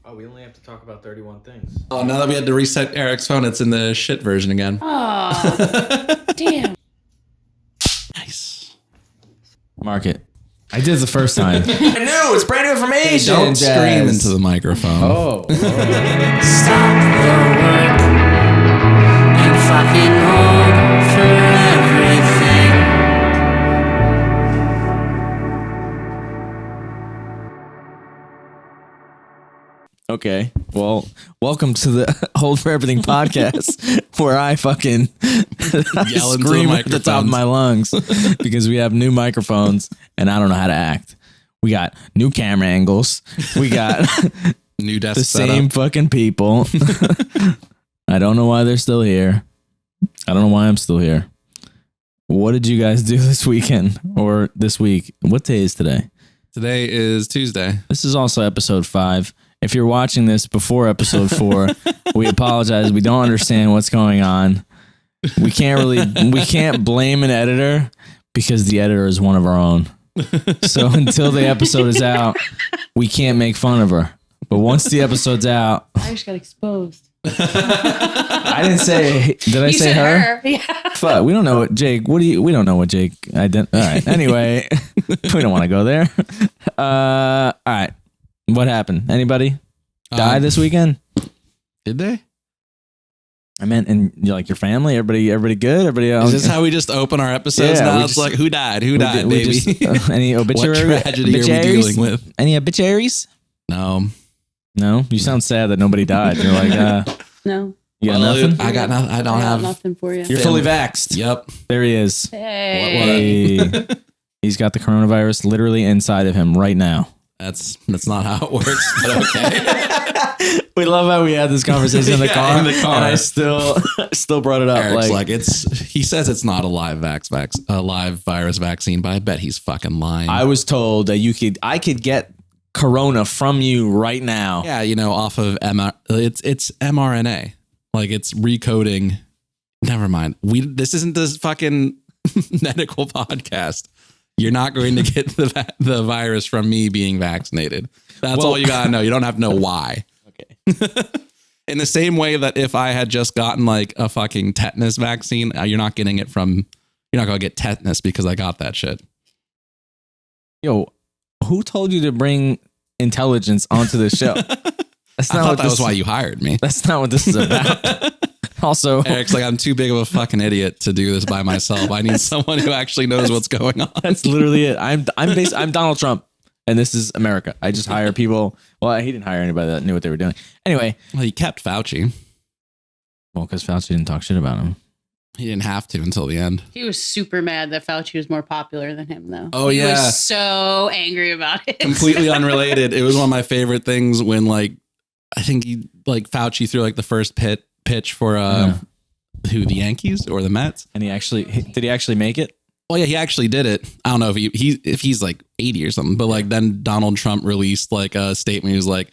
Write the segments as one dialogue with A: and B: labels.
A: Oh, we only have to talk about 31 things.
B: Oh, now that we had to reset Eric's phone, it's in the shit version again.
C: Oh, damn.
B: Nice.
D: Mark it. I did it the first time.
A: I knew! It's brand new information!
B: Don't scream into the microphone.
A: Oh.
C: Stop the work and fucking hold for everything.
D: Okay. Well, welcome to the Hold for Everything podcast, where I fucking
B: Yell into
D: scream
B: the
D: at the top of
B: microphones.
D: my lungs because we have new microphones and I don't know how to act. We got new camera angles. We got
B: New desk
D: the
B: setup.
D: same fucking people. I don't know why they're still here. I don't know why I'm still here. What did you guys do this weekend or this week? What day is today?
B: Today is Tuesday.
D: This is also episode 5. If you're watching this before episode 4, we apologize. We don't understand what's going on. We can't blame an editor because the editor is one of our own. So until the episode is out, we can't make fun of her. But once the episode's out,
C: I just got exposed.
D: I didn't say. Did I
C: You
D: say
C: said
D: her?
C: Yeah.
D: Fuck, we don't know what Jake. We don't know what Jake. All right. Anyway, we don't want to go there. All right. What happened? Anybody die this weekend?
B: Did they?
D: I meant, and like your family, everybody good? Everybody else?
B: Is this how we just open our episodes
D: Yeah,
B: now?
D: we
B: It's
D: just-
B: like, who died? Who died,
D: we
B: baby?
D: just, any obituary?
B: What tragedy are we
D: obituaries?
B: dealing with?
D: Any obituaries?
B: No.
D: No? You sound sad that nobody died. You're like,
C: No.
D: you got
B: Well,
D: nothing?
B: I got nothing. I don't
C: I got
B: have.
C: nothing for you.
D: You're fully vaxxed.
B: Yep.
D: There he is.
C: Hey.
D: Hey. He's got the coronavirus literally inside of him right now.
B: That's not how it works. But okay.
D: We love how we had this conversation in the
B: Yeah,
D: car.
B: in the car.
D: And I still brought it up.
B: Eric's like he says it's not a live virus vaccine, but I bet he's fucking lying.
D: I was told that I could get corona from you right now.
B: Yeah, off of it's mRNA. Like it's recoding. Never mind. This isn't this fucking medical podcast. You're not going to get the virus from me being vaccinated. That's all you gotta know. You don't have to know why.
D: Okay.
B: In the same way that if I had just gotten like a fucking tetanus vaccine, you're not going to get tetanus because I got that shit.
D: Yo, who told you to bring intelligence onto this show? That's
B: I thought that was why you hired me.
D: That's not what this is about. Also,
B: Eric's like, I'm too big of a fucking idiot to do this by myself. I need someone who actually knows what's going on.
D: that's literally it. I'm Donald Trump, and this is America. I just hire people. Well, he didn't hire anybody that knew what they were doing. Anyway,
B: Well, he kept Fauci.
D: well, because Fauci didn't talk shit about him.
B: He didn't have to until the end.
C: He was super mad that Fauci was more popular than him, though.
B: Oh,
C: He
B: yeah.
C: was so angry about it.
B: Completely unrelated. It was one of my favorite things when I think Fauci threw the first pitch for who, the Yankees or the Mets?
D: And did he actually make it?
B: Well, yeah, he actually did it. I don't know if he's 80 or something, but then Donald Trump released a statement. He was like,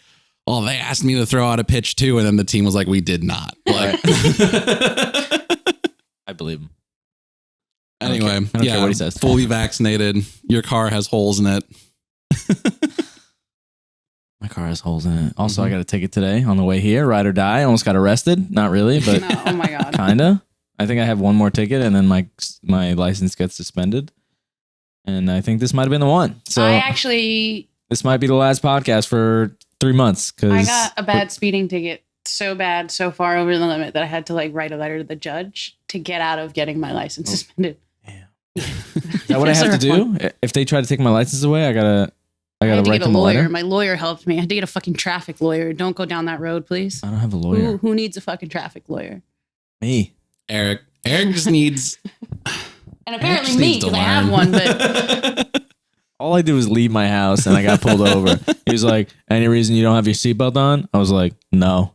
B: "Oh, they asked me to throw out a pitch too," and then the team was like, "We did not."
D: I believe him.
B: Anyway,
D: I don't care what he says.
B: fully vaccinated. Your car has holes in it.
D: My car has holes in it. Also, I got a ticket today on the way here. Ride or die. I almost got arrested. Not really, but
C: No, oh my God.
D: kinda. I think I have one more ticket, and then my license gets suspended. And I think this might have been the one. So this might be the last podcast for 3 months.
C: I got a bad speeding ticket. So bad, so far over the limit that I had to write a letter to the judge to get out of getting my license suspended.
D: Is that what I have to do? If they try to take my license away, I gotta
C: I had to
D: write
C: get a
D: them a
C: lawyer.
D: letter.
C: My lawyer helped me. I had to get a fucking traffic lawyer. Don't go down that road, please.
D: I don't have a lawyer.
C: Who needs a fucking traffic lawyer?
D: Me.
B: Eric just needs.
C: And apparently
B: just
C: me,
B: needs to
C: because I have
B: learn.
C: one, but
D: All I did was leave my house, and I got pulled over. He was like, "Any reason you don't have your seatbelt on?" I was like, "No."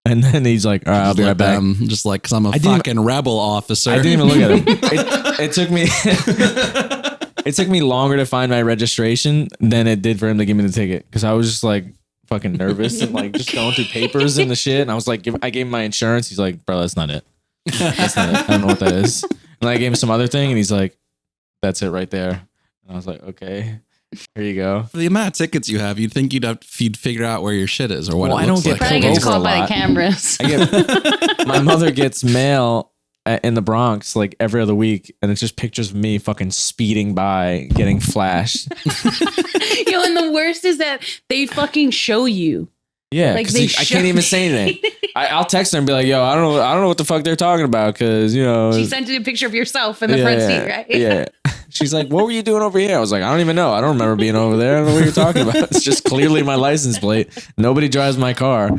D: And then he's like, "All right, I'll be right back."
B: Just because I'm a
D: didn't-
B: fucking rebel officer.
D: I didn't even look at him. It took me. It took me longer to find my registration than it did for him to give me the ticket because I was just fucking nervous and just going through papers and the shit. And I was like, I gave him my insurance. He's like, "Bro, that's not it. That's not it. I don't know what that is." And I gave him some other thing, and he's like, "That's it right there." And I was like, "Okay." Here you go.
B: For the amount of tickets you have, you'd think you'd figure out where your shit is or what
D: Well,
B: it
D: I don't
B: looks
D: get
B: like.
C: Probably
D: pulled
C: gets
D: over a
C: caught by the
D: lot.
C: cameras.
D: My mother gets mail in the Bronx like every other week, and it's just pictures of me fucking speeding by, getting flashed.
C: Yo, and the worst is that they fucking show you.
D: Yeah,
C: Like,
D: because I can't even say anything. I'll text her and be like, "Yo, I don't know what the fuck they're talking about," because
C: She sent you a picture of yourself in the front seat, right?
D: Yeah. She's like, "What were you doing over here?" I was like, "I don't even know. I don't remember being over there. I don't know what you're talking about. It's just clearly my license plate. Nobody drives my car."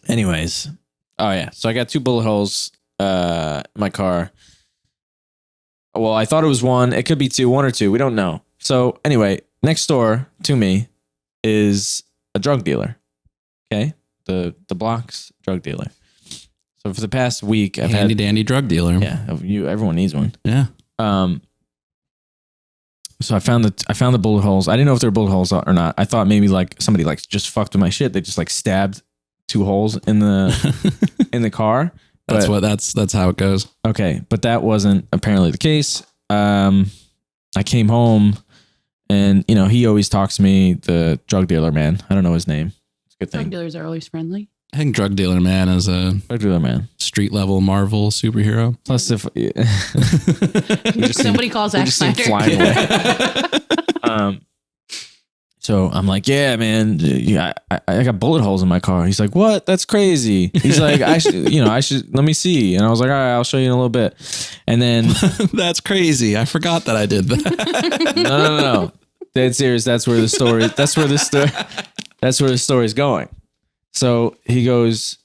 D: Anyways, oh yeah, so I got 2 bullet holes in my car. Well, I thought it was 1. It could be 2, 1 or 2. We don't know. So anyway, next door to me is a drug dealer. Okay, the block's drug dealer. So for the past week, I've
B: Handy dandy drug dealer.
D: Yeah, everyone needs one.
B: Yeah.
D: So I found the bullet holes. I didn't know if they were bullet holes or not. I thought maybe like somebody like just fucked with my shit. They just like stabbed 2 holes in the car.
B: That's how it goes.
D: Okay, but that wasn't apparently the case. I came home, and he always talks to me. The drug dealer man. I don't know his name. It's a good thing.
C: Drug dealers are always friendly.
B: I think Drug Dealer Man is a
D: Drug dealer man.
B: street level Marvel superhero.
D: Plus, if
C: Somebody calls Zack Snyder.
D: Flying away. So I'm like, yeah, man, I got bullet holes in my car. He's like, what? That's crazy. He's like, I should let me see. And I was like, all right, I'll show you in a little bit. And then
B: That's crazy. I forgot that I did that.
D: no. Dead serious. That's where the story's going. So he goes,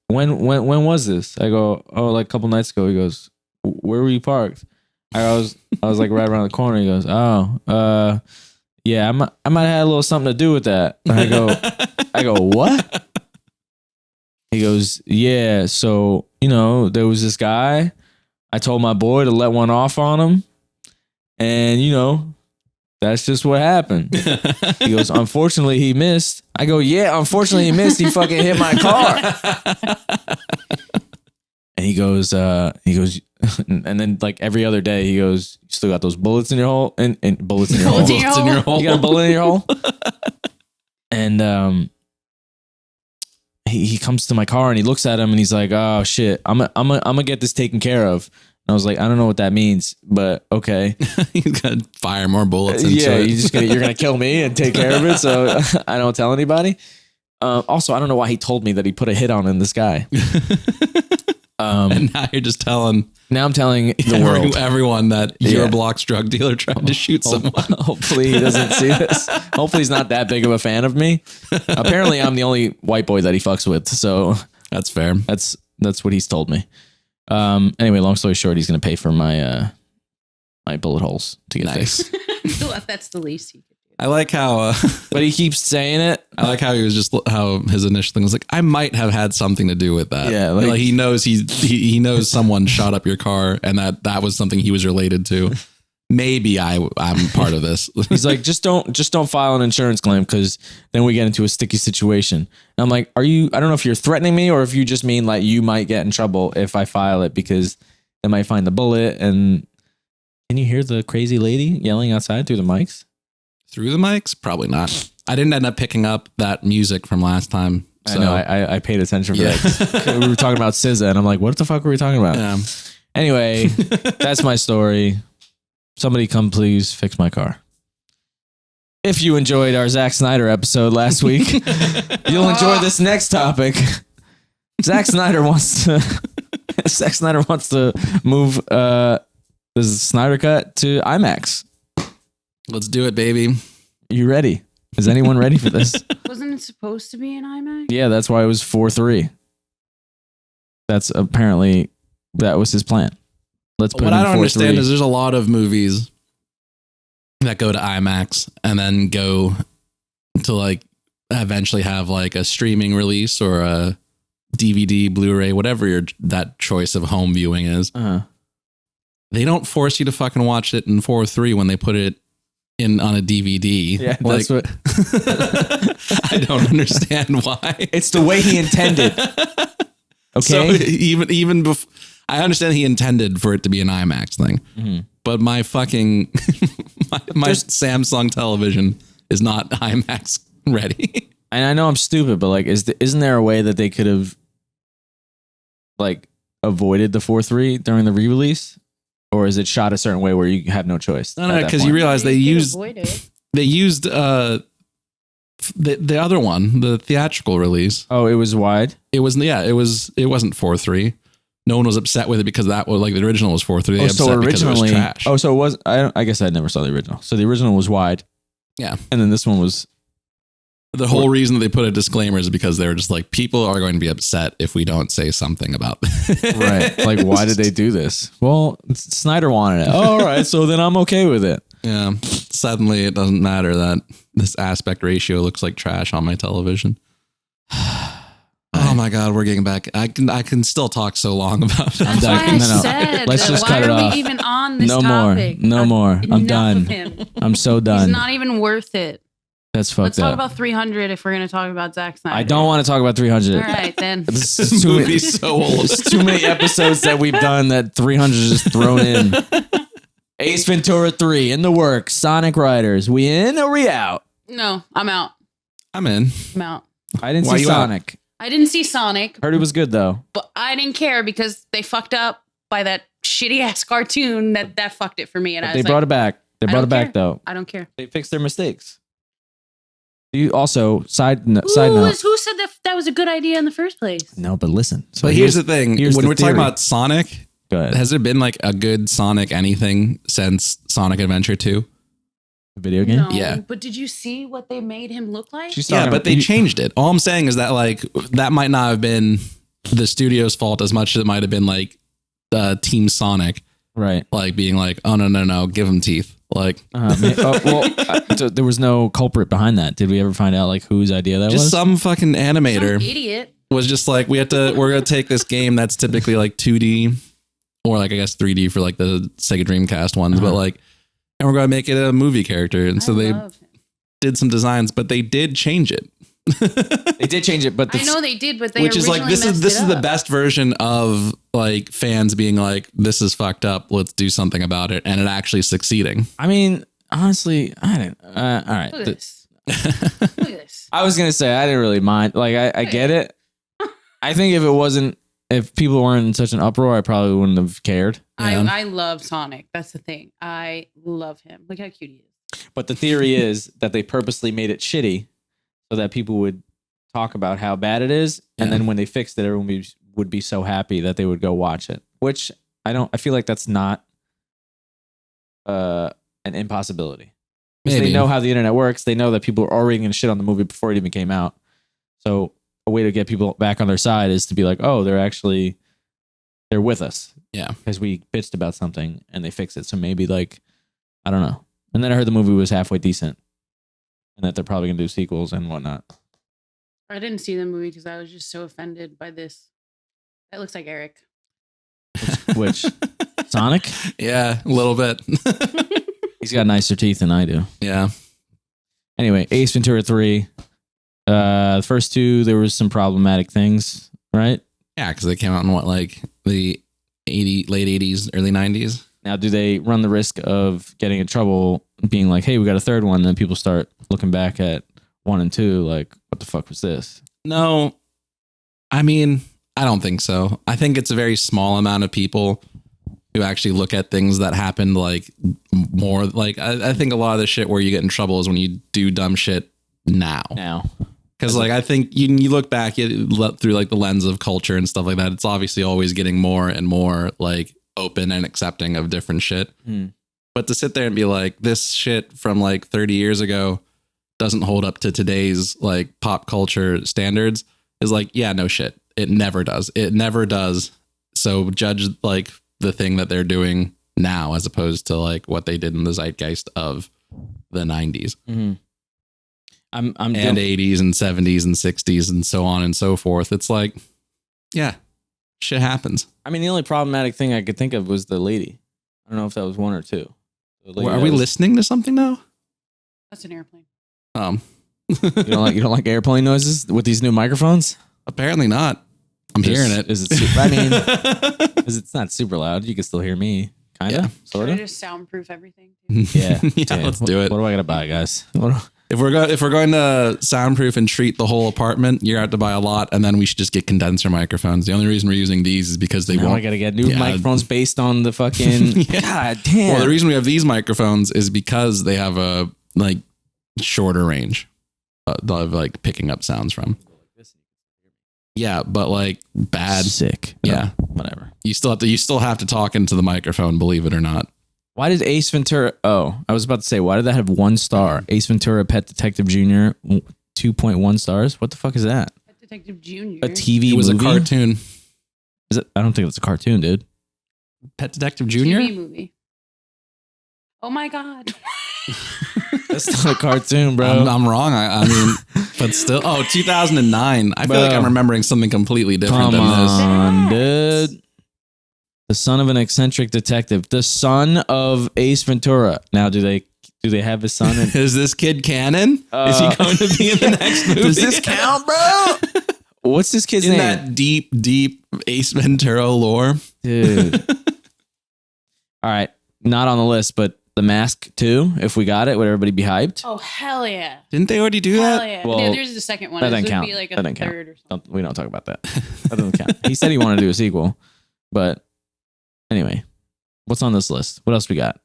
D: when was this? I go, oh, like a couple nights ago. He goes, where were you parked? I was like right around the corner. He goes, oh, yeah, I might have had a little something to do with that. And I go, what? He goes, yeah. So, there was this guy. I told my boy to let one off on him. And, that's just what happened. He goes, unfortunately, he missed. I go, yeah, unfortunately, he missed. He fucking hit my car. And he goes, and then like every other day, he goes, you still got those bullets in your hole? And bullets in your hole.
C: Bullets in your
B: hole.
D: You got a bullet in your hole? And he comes to my car and he looks at him and he's like, oh shit, I'm gonna get this taken care of. And I was like, I don't know what that means, but okay.
B: He's gonna fire more bullets into it.
D: You're gonna kill me and take care of it, so I don't tell anybody. Also, I don't know why he told me that he put a hit on this guy.
B: And now you're just telling.
D: Now I'm telling the world,
B: everyone that your block's drug dealer tried to shoot someone.
D: Hopefully he doesn't see this. Hopefully he's not that big of a fan of me. Apparently I'm the only white boy that he fucks with, so
B: that's fair.
D: That's what he's told me. Anyway, long story short, he's gonna pay for my my bullet holes to get fixed.
C: That's the least he could do.
B: I like how,
D: but he keeps saying it.
B: I like how he was just how his initial thing was like, I might have had something to do with that.
D: Yeah,
B: like he knows he knows someone shot up your car, and that was something he was related to. Maybe I'm part of this.
D: He's like, just don't file an insurance claim because then we get into a sticky situation. And I'm like, I don't know if you're threatening me or if you just mean like you might get in trouble if I file it because they might find the bullet. And can you hear the crazy lady yelling outside through the mics?
B: Through the mics? Probably not. I didn't end up picking up that music from last time. So.
D: I know. I paid attention for that. We were talking about SZA and I'm like, what the fuck were we talking about?
B: Yeah.
D: Anyway, that's my story. Somebody come please fix my car. If you enjoyed our Zack Snyder episode last week, you'll enjoy this next topic. Zack Snyder wants to move the Snyder Cut to IMAX.
B: Let's do it, baby.
D: You ready? Is anyone ready for this?
C: Wasn't it supposed to be an IMAX?
D: Yeah, that's why it was 4:3. That's apparently that was his plan. Let's put
B: what I don't understand
D: 4:3.
B: is there's a lot of movies that go to IMAX and then go to like eventually have like a streaming release or a DVD, Blu-ray, whatever that choice of home viewing is.
D: Uh-huh.
B: They don't force you to fucking watch it in 4:3 when they put it in on a DVD.
D: Yeah,
B: like,
D: that's what
B: I don't understand why.
D: It's the way he intended. Okay.
B: So even before, I understand he intended for it to be an IMAX thing, but my fucking my Samsung television is not IMAX ready.
D: And I know I'm stupid, but like, isn't there a way that they could have like avoided the 4:3 during the re-release, or is it shot a certain way where you have no choice?
B: No, because you realize they used the other one, the theatrical release.
D: Oh, it was wide.
B: It wasn't 4:3. No one was upset with it because that was like the original was 4:3. They
D: so
B: upset because it was trash.
D: Oh, so it was. I guess I never saw the original. So the original was wide.
B: Yeah,
D: and then this one was.
B: The whole reason they put a disclaimer is because they were just like, people are going to be upset if we don't say something about this.
D: Right. Like, why did they do this? Well, Snyder wanted it. All right. So then I'm okay with it.
B: Yeah. Suddenly it doesn't matter that this aspect ratio looks like trash on my television. Oh my God, we're getting back. I can still talk so long about it.
C: That's why I said,
D: let's just cut it off.
C: Why are we even on this
D: no
C: topic?
D: No more. I'm done.
C: Of him.
D: I'm so done.
C: He's not even worth it.
D: That's fucked
C: Let's talk
D: up.
C: about 300 if we're going to talk about Zack Snyder.
D: I don't want to talk about 300.
C: All right, then.
D: This is too many,
B: so old.
D: There's too many episodes that we've done that 300 is just thrown in. Ace Ventura 3 in the works. Sonic Riders. We in or we out?
C: No, I'm out.
B: I'm in.
C: I'm out.
D: I didn't
B: Why
D: see
B: you out?
D: Sonic.
C: I didn't see Sonic.
D: Heard it was good though.
C: But I didn't care because they fucked up by that shitty ass cartoon that fucked it for me. And
D: They brought it back. They brought it back though.
C: I don't care.
D: They fixed their mistakes. You also side note.
C: Who said that was a good idea in the first place?
D: No, but listen. So
B: But here's the thing. When we're talking about Sonic,
D: go ahead.
B: has there been like a good Sonic anything since Sonic Adventure 2?
D: Video game?
C: No,
B: Yeah.
C: But did you see what they made him look like?
B: Yeah, but they changed it. All I'm saying is that like that might not have been the studio's fault as much as it might have been like Team Sonic,
D: right?
B: Like being like, oh no, give him teeth. Like,
D: there was no culprit behind that. Did we ever find out like whose idea that was?
B: Just some fucking animator,
C: some idiot
B: was just like, we're gonna take this game that's typically like 2D or like I guess 3D for like the Sega Dreamcast ones, but like. And we're going to make it a movie character. And so they did some designs, but they did change it.
D: They did change it, but
C: I know they did, but they
B: which is like this is the best version of like fans being like, this is fucked up. Let's do something about it. And it actually succeeding.
D: I mean, honestly, I didn't. All right.
C: Look at this. Look at this.
D: I was going to say, I didn't really mind. Like, I get it. I think if people weren't in such an uproar, I probably wouldn't have cared.
C: I love Sonic. That's the thing. I love him. Look how cute he is.
D: But the theory is that they purposely made it shitty so that people would talk about how bad it is. And then when they fixed it, everyone would be so happy that they would go watch it, which I feel like that's not an impossibility. Because they know how the internet works. They know that people are already going to shit on the movie before it even came out. So a way to get people back on their side is to be like, oh, they're with us.
B: Yeah.
D: Because we bitched about something and they fixed it. So maybe like, I don't know. And then I heard the movie was halfway decent and that they're probably going to do sequels and whatnot.
C: I didn't see the movie because I was just so offended by this. That looks like Eric.
D: Which Sonic?
B: Yeah, a little bit.
D: He's got nicer teeth than I do.
B: Yeah.
D: Anyway, Ace Ventura 3. The first two, there was some problematic things, right?
B: Yeah, because they came out in like the late 80s, early 90s.
D: Now, do they run the risk of getting in trouble being like, hey, we got a third one, and then people start looking back at 1 and 2 like, what the fuck was this?
B: No. I mean, I don't think so. I think it's a very small amount of people who actually look at things that happened like more. Like, I think a lot of the shit where you get in trouble is when you do dumb shit now. Because like I think you look back through like the lens of culture and stuff like that, it's obviously always getting more and more like open and accepting of different shit. But to sit there and be like, this shit from like 30 years ago doesn't hold up to today's like pop culture standards is like, yeah, no shit. It never does. It never does. So judge like the thing that they're doing now as opposed to like what they did in the zeitgeist of the 90s.
D: I'm
B: and 80s and 70s and 60s and so on and so forth. It's like, yeah, shit happens.
D: I mean, the only problematic thing I could think of was the lady. I don't know if that was 1 or 2.
B: Are we listening to something now?
C: That's an airplane.
D: You don't like airplane noises with these new microphones?
B: Apparently not. I'm hearing it.
D: Is it super, I mean, it's not super loud. You can still hear me. Kinda,
B: Yeah.
D: sort
C: Should I
D: of.
C: just soundproof everything?
D: Yeah,
B: Yeah, let's do it.
D: What do I gotta buy, guys?
B: If we're going to soundproof and treat the whole apartment, you're going to have to buy a lot, and then we should just get condenser microphones. The only reason we're using these is because they
D: Now
B: won't.
D: I gotta get new
B: Yeah.
D: microphones based on the fucking. God damn.
B: Well, the reason we have these microphones is because they have a like shorter range of like picking up sounds from. Yeah, but like bad.
D: Sick.
B: Yeah,
D: Whatever.
B: you still have to talk into the microphone, believe it or not.
D: Why did Ace Ventura? Oh, I was about to say, why did that have 1 star? Ace Ventura, Pet Detective Jr., 2.1 stars. What the fuck is that?
C: Detective Junior.
D: A TV
B: It was
D: movie?
B: a cartoon.
D: Is it? I don't think it's a cartoon, dude.
B: Pet Detective Jr.
C: TV movie. Oh my god.
D: That's not a cartoon, bro.
B: I'm wrong. I mean, but still. Oh, 2009. I feel like
D: Bro.
B: I'm remembering something completely different
D: Come
B: than this.
D: on,
C: Yes.
D: dude. The son of an eccentric detective. The son of Ace Ventura. Now, do they have his son? In,
B: Is this kid canon? Is he going to be in the next movie?
D: does this count, bro? What's this kid's
B: in
D: name?
B: that deep Ace Ventura lore?
D: Dude. All right. Not on the list, but The Mask 2, if we got it, would everybody be hyped?
C: Oh hell yeah.
B: Didn't they already do
C: Hell
B: that?
C: yeah.
D: Well,
C: Yeah, there's the second one.
D: that
C: This
D: doesn't
C: would
D: count.
C: be like a
D: That doesn't count.
C: third or something.
D: We don't talk about that. That doesn't count. He said he wanted to do a sequel, but anyway, what's on this list? What else we got?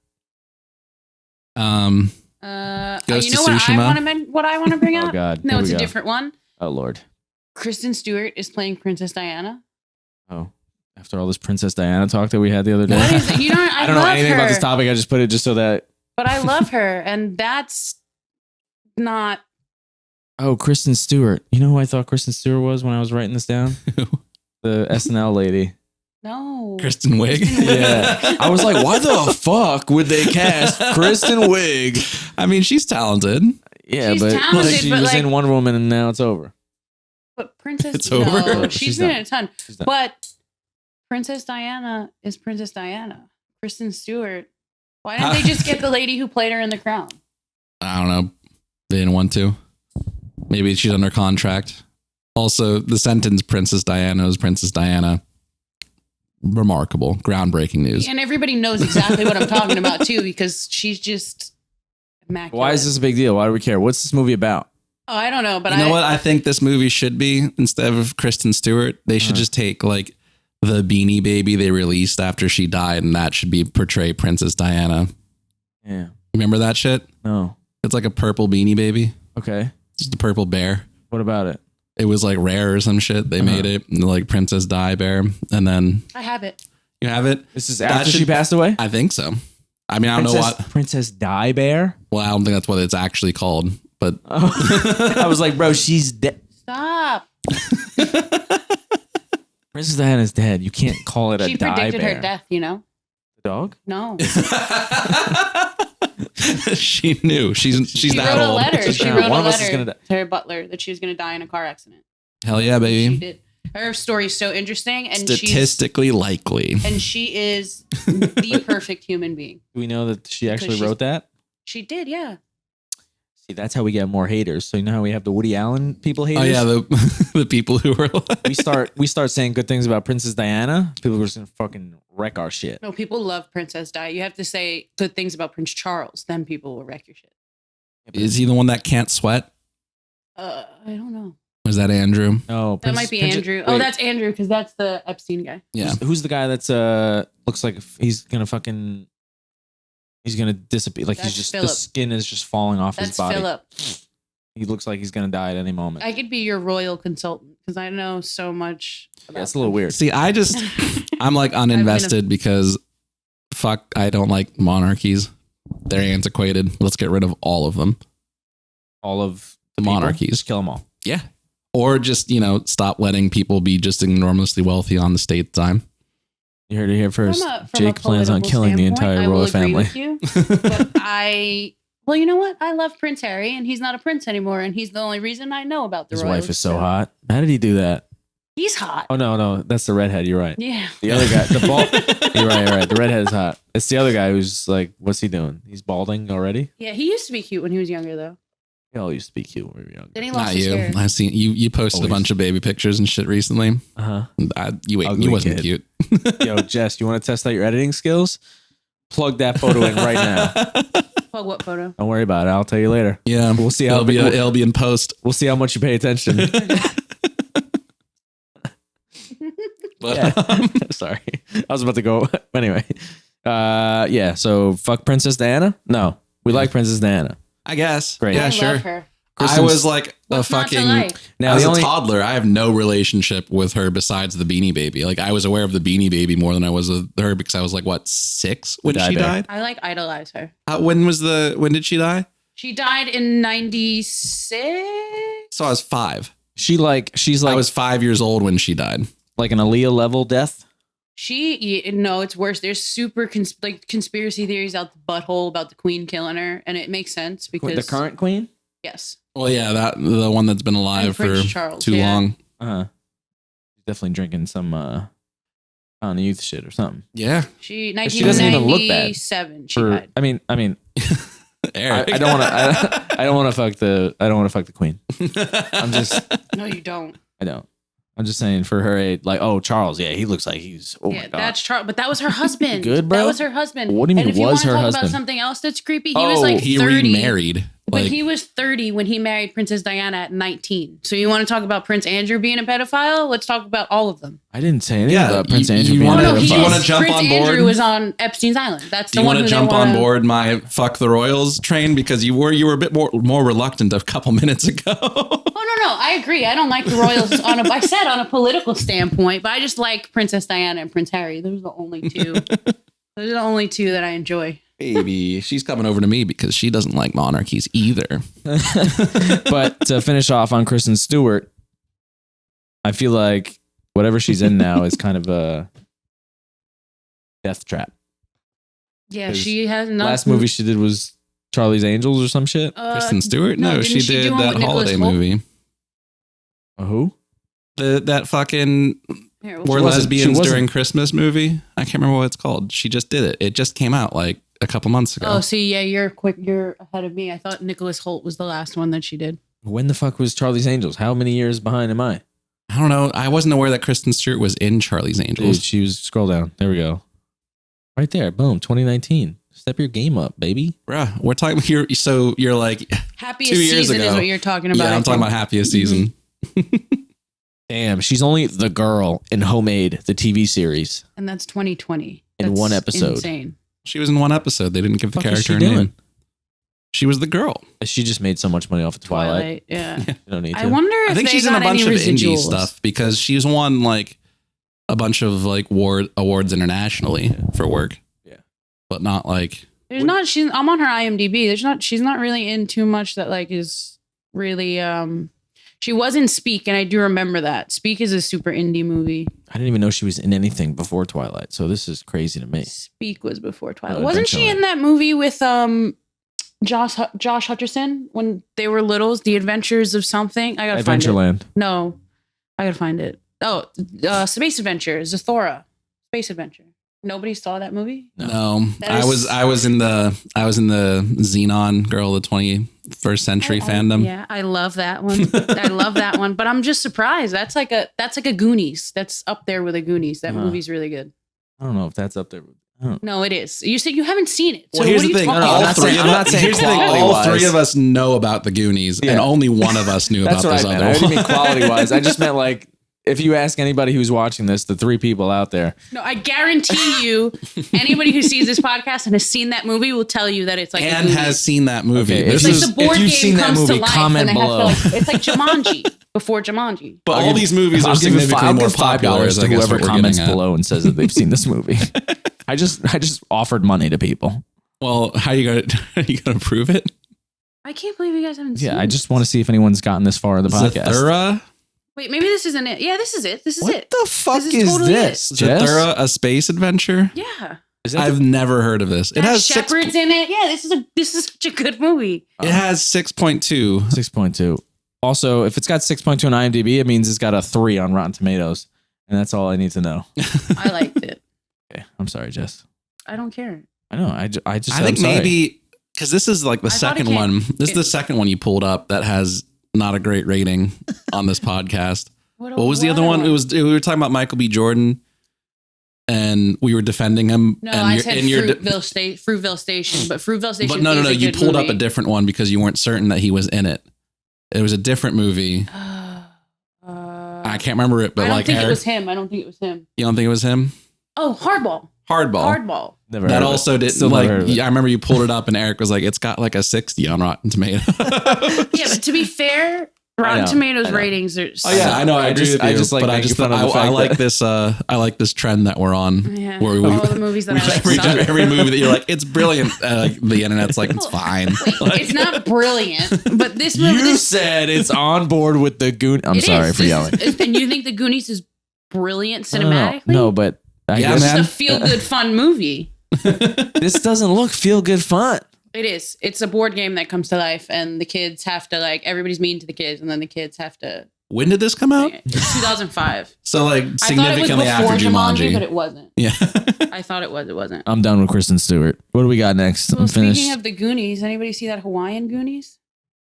B: Um, Ghost
C: you know
B: of
C: what
B: Tsushima.
C: what I want to bring
D: Oh
C: up?
D: God,
C: No,
D: Here
C: it's
D: we
C: a
D: go.
C: different one.
D: Oh Lord.
C: Kristen Stewart is playing Princess Diana.
D: Oh, after all this Princess Diana talk that we had the other day.
C: What is it? You know,
D: I don't know
C: love
D: anything
C: her,
D: about this topic. I just put it just so that.
C: but I love her, and that's not.
D: Oh, Kristen Stewart. You know who I thought Kristen Stewart was when I was writing this down? The SNL lady.
C: No.
B: Kristen Wiig.
D: Yeah. I was like, why the fuck would they cast Kristen Wiig?
B: I mean, she's talented.
D: Yeah,
C: She's
D: but
C: talented,
D: she
C: but
D: was
C: like-
D: in Wonder Woman and now it's over.
C: But Princess.
B: It's over.
C: No,
D: She's
C: she's been
D: done.
C: in a ton.
D: She's done.
C: But Princess Diana is Princess Diana. Kristen Stewart. Why didn't they just get the lady who played her in The Crown?
B: I don't know. They didn't want to. Maybe she's under contract. Also, the sentence Princess Diana is Princess Diana. Remarkable. Groundbreaking news.
C: And everybody knows exactly what I'm talking about too, because she's just immaculate.
D: Why is this a big deal? Why do we care? What's this movie about?
C: Oh, I don't know, but
B: You know what I think this movie should be? Instead of Kristen Stewart, they should just take like the Beanie Baby they released after she died, and that should be portray Princess Diana.
D: Yeah.
B: Remember that shit?
D: No.
B: It's like a purple Beanie Baby.
D: Okay.
B: It's just a purple bear.
D: What about it?
B: It was like rare or some shit. They made it like Princess Di Bear, and then
C: I have it.
B: you have it.
D: This is
B: That
D: after she
B: should-
D: passed away?
B: I think so. I mean, I don't know what.
D: Princess Di Bear?
B: Well, I don't think that's what it's actually called, but
D: Oh. I was like, bro, she's dead.
C: Stop.
D: Princess Diana's dead. You can't call it a
C: She
D: Di
C: predicted
D: Bear.
C: her death, you know?
D: The dog?
C: No.
B: she knew she's
C: She
B: that
C: wrote a
B: old.
C: letter. She
D: Yeah,
C: wrote
D: one
C: a
D: of us is gonna
C: letter to her butler that she was going to die in a car accident.
B: Hell yeah,
C: She
B: baby!
C: did. Her story's so interesting, and
B: Statistically likely.
C: she is the perfect human being.
D: Do we know that she actually
C: she's-
D: wrote that?
C: She did, yeah.
D: See, that's how we get more haters. So you know how we have the Woody Allen people haters?
B: Oh yeah, the people who were like,
D: we start saying good things about Princess Diana, people are just gonna fucking wreck our shit.
C: No, people love Princess Di. You have to say good things about Prince Charles, then people will wreck your shit.
B: is he the one that can't sweat?
C: I don't know.
B: Or is that Andrew?
D: No,
C: That might be Andrew. Oh, that's Andrew, because that's the Epstein guy.
B: Yeah.
D: who's the guy that's looks like he's gonna disappear. Like
C: That's
D: he's just
C: Philip.
D: the skin is just falling off his
C: That's
D: body.
C: Philip.
D: He looks like he's gonna die at any moment.
C: I could be your royal consultant because I know so much.
D: Yeah, it's a little weird.
B: See, I'm like uninvested because fuck, I don't like monarchies. They're antiquated. Let's get rid of all of them.
D: All of
B: The
D: people,
B: monarchies.
D: just kill them all.
B: Yeah. Or just, stop letting people be just enormously wealthy on the state time.
D: You heard it here first.
C: From a
D: Jake plans on
C: political
D: killing the
C: standpoint,
D: entire
C: I will
D: royal
C: agree
D: family.
C: with you, but well, you know what? I love Prince Harry, and he's not a prince anymore, and he's the only reason I know about the
D: His
C: royals.
D: wife is so hot. How did he do that?
C: He's hot.
D: Oh no, that's the redhead. You're right.
C: Yeah.
D: The other guy, the bald. You're right. The redhead is hot. It's the other guy who's like, what's he doing? He's balding already.
C: Yeah, he used to be cute when he was younger, though.
D: He all used to be cute when we were younger.
C: Then he lost
B: Not
C: his
B: you.
C: hair.
B: I've seen you posted
D: Always.
B: a bunch of baby pictures and shit recently.
D: Uh huh.
B: You
D: Ugly
B: wasn't
D: kid.
B: cute.
D: Yo, Jess, you want to test out your editing skills? plug that photo in right now.
C: Well, what photo?
D: Don't worry about it. I'll tell you later.
B: Yeah,
D: We'll see how
B: it'll be in post.
D: We'll see how much you pay attention.
B: But
D: Yeah. Sorry. I was about to go. Anyway. Yeah. So fuck Princess Diana? No. We like Princess Diana.
B: I guess.
D: Great.
B: Yeah,
C: I
B: sure.
C: love her.
B: I was like
C: What's
B: a
C: not to
B: fucking.
C: like?
D: Now
B: As
D: the
B: a
D: only
B: toddler, I have no relationship with her besides the Beanie Baby. Like I was aware of the Beanie Baby more than I was of her because I was like, what, 6 when
D: Die
B: she
D: Bear.
B: died?
C: I like idolize her.
B: When did she die?
C: She died in 96.
B: So I was 5.
D: she's like
B: I was 5 years old when she died.
D: like an Aaliyah level death.
C: No, it's worse. There's super conspiracy theories out the butthole about the queen killing her, and it makes sense because
D: The current queen?
C: yes,
B: Well, yeah, the one that's been alive
C: And
B: for
C: Prince Charles,
B: too
C: yeah.
B: long.
D: Definitely drinking some on youth shit or something.
B: Yeah,
C: she
D: She doesn't even look bad
C: 1997. She died.
D: I mean
B: Eric.
D: I don't want to I don't want to fuck the queen. I'm just
C: No, you don't.
D: I don't. I'm just saying for her age, like, oh, Charles, yeah, he looks like he's, oh my God.
C: That's Charles, but that was her husband.
D: Good, bro?
C: That was her husband.
D: What do you mean
C: and if you
D: was
C: want to
D: her
C: talk
D: husband?
C: about something else that's creepy, he was like
B: he
C: 30.
B: remarried.
C: But
B: Like,
C: he was 30 when he married Princess Diana at 19. So you want to talk about Prince Andrew being a pedophile? Let's talk about all of them.
D: I didn't say anything
B: Yeah,
D: about Prince
B: you-
D: Andrew
B: you
D: being
B: wanna-
D: a
B: you
D: pedophile.
B: wanna jump
C: Prince
B: on board?
C: Andrew was on Epstein's Island. That's
B: do
C: the
B: you
C: one
B: want
C: who
B: to
C: they
B: jump on
C: wanna-
B: board my fuck the royals train because you were a bit more reluctant a couple minutes ago?
C: Oh no, I agree. I don't like the royals I said on a political standpoint, but I just like Princess Diana and Prince Harry. Those are the only two. Those are the only two that I enjoy.
B: Baby, she's coming over to me because she doesn't like monarchies either.
D: But to finish off on Kristen Stewart, I feel like whatever she's in now is kind of a death trap.
C: Yeah,
D: 'Cause
C: she has not.
D: Last movie she did was Charlie's Angels or some shit.
B: Kristen Stewart?
C: no,
B: No,
C: didn't
B: she
C: she do
B: did
C: one
B: that
C: with Nicholas
B: holiday
C: Hoult?
B: movie.
D: Who?
B: That fucking
C: Here,
B: we're
C: we'll-
D: wasn't- she
B: lesbians
D: wasn't-
B: during Christmas movie. I can't remember what it's called. She just did it. It just came out like a couple months ago.
C: Oh, see, yeah, you're quick. You're ahead of me. I thought Nicholas Hoult was the last one that she did.
D: When the fuck was Charlie's Angels? How many years behind am I?
B: I don't know. I wasn't aware that Kristen Stewart was in Charlie's Angels.
D: Dude, she was, scroll down. There we go. Right there. Boom. 2019. Step your game up, baby.
B: Bruh, we're talking here. So you're like,
C: Happiest
B: 2 years
C: season is
B: ago.
C: what you're talking about.
B: yeah,
C: I
B: I'm talking
C: think.
B: about happiest season.
D: Damn, she's only the girl in Homemade, the TV series.
C: And that's 2020.
D: In
C: That's
D: one episode.
C: Insane.
B: She was in one episode. They didn't give the
D: Fuck is
B: character
D: she
B: a name.
D: doing?
B: She was the girl.
D: She just made so much money off of Twilight.
C: Yeah.
D: You don't need to.
C: I wonder if
B: I think
C: they
B: she's in a
C: got
B: bunch of
C: any
B: indie
C: residuals.
B: stuff because she's won like a bunch of like awards internationally for work.
D: Yeah.
B: But not like
C: There's not. I'm on her IMDb. There's not. She's not really in too much that like is really. She was in Speak, and I do remember that. Speak is a super indie movie.
D: I didn't even know she was in anything before Twilight. So this is crazy to me.
C: Speak was before Twilight.
D: Oh,
C: Wasn't she
D: Adventureland.
C: in that movie with Josh Hutcherson when they were littles? The Adventures of something. I gotta find it.
D: Adventureland.
C: No, I gotta find it. Oh, Space Adventure, Zathura, Space Adventure. Nobody saw that movie.
B: no.
C: That
B: I
C: is-
B: was in the Xenon Girl of the 21st Century fandom.
C: Yeah, I love that one. I love that one. But I'm just surprised. That's like a Goonies. That's up there with a Goonies. That
D: Huh.
C: movie's really good.
D: I don't know if that's up there. I don't-
C: No, it is. You said you haven't seen it. So
B: Well, here's
C: what
B: the
C: are
B: thing.
C: you talking
D: No,
B: All
D: I'm not
B: three
D: saying-
B: of
D: I'm
B: us-
D: not saying
B: here's the thing. All
D: quality-wise.
B: three of us know about the Goonies,
D: Yeah.
B: and only one of us knew
D: That's
B: about
D: what
B: this
D: I meant.
B: other
D: I didn't
B: one.
D: mean quality wise. I just meant like if you ask anybody who's watching this, the 3 people out there,
C: No, I guarantee you, anybody who sees this podcast and has seen that movie will tell you that it's like a
B: and
C: Goonies.
B: has seen that movie.
D: Okay,
B: This
C: It's like
B: is-
C: the board
D: if you've
C: game
D: seen that
C: comes
D: movie,
C: to life,
D: comment
C: and they
D: below.
C: have to like. It's like Jumanji before Jumanji.
B: but
D: I'll
B: all
D: give-
B: these movies are
D: I'll give
B: significantly
D: I'll
B: more
D: give
B: popular.
D: $5 to whoever comments below and says that they've seen this movie. I just offered money to people.
B: Well, how you gonna prove it?
C: I can't believe you guys haven't seen
D: Yeah,
C: it.
D: I just want to see if anyone's gotten this far in the podcast.
B: Zathura?
C: Wait, maybe this isn't it. Yeah, this is it. This is
D: What
C: it.
D: the fuck
C: This is
D: is
C: totally
D: this?
C: it.
D: Jess?
B: Zathura, a space adventure?
C: Yeah.
D: Is that
B: I've never heard of this. It
C: That
B: has six.
C: Shepard's in it. Yeah, this is such a good movie.
B: It has 6.2.
D: 6.2? Also, if it's got 6.2 on IMDb, it means it's got a 3 on Rotten Tomatoes, and that's all I need to know.
C: I liked it.
D: Okay, I'm sorry, Jess.
C: I don't care.
D: I know. I just.
B: I
D: I'm
B: think
D: sorry.
B: maybe because this is like the
C: I thought it
B: second
C: came-
B: one. This is the
C: it-
B: second one you pulled up that has not a great rating on this podcast.
C: What
B: What was the other one? It was we were talking about Michael B. Jordan, and we were defending him.
C: No,
B: and
C: I said Fruitville Station, but Fruitville Station.
B: But no,
C: is a
B: you
C: good
B: pulled
C: movie.
B: up a different one because you weren't certain that he was in it. It was a different movie. I can't remember it, but
C: I don't
B: like
C: think
B: Eric,
C: it was him. I don't think it was him.
B: You don't think it was him?
C: Oh, Hardball.
B: Hardball.
D: Never
B: That
D: heard of
B: also
D: it.
B: didn't
D: Still never heard of it.
B: I remember you pulled it up and Eric was like, it's got like a 60 on Rotten Tomatoes.
C: Yeah, but to be fair, Rotten Tomatoes ratings are.
B: Oh yeah, I know. I agree with you.
D: I just like
B: but I
D: making
B: just
D: fun of the
B: I
D: fact
B: like
D: that-
B: this. I like this trend that we're on.
C: Yeah.
B: Where
C: All the movies that I like suck.
B: every movie that you're like, it's brilliant. The internet's like, it's fine.
C: It's not brilliant, but this movie.
D: You said it's on board with the Goonies. I'm sorry for yelling.
C: And you think the Goonies is brilliant cinematically?
D: No, but I
B: Yeah,
D: guess
B: man.
C: It's a feel-good fun movie.
D: this doesn't look feel good fun.
C: It is. It's a board game that comes to life, and the kids have to everybody's mean to the kids, and then the kids have to.
B: When did this come out?
C: It's 2005.
B: So like
C: I thought it was
B: significantly
C: before
B: after Jumanji.
C: but it wasn't.
B: Yeah.
C: I thought it was. It wasn't.
D: I'm done with Kristen Stewart. What do we got next?
C: Well,
D: I'm finished.
C: speaking of the Goonies, anybody see that Hawaiian Goonies?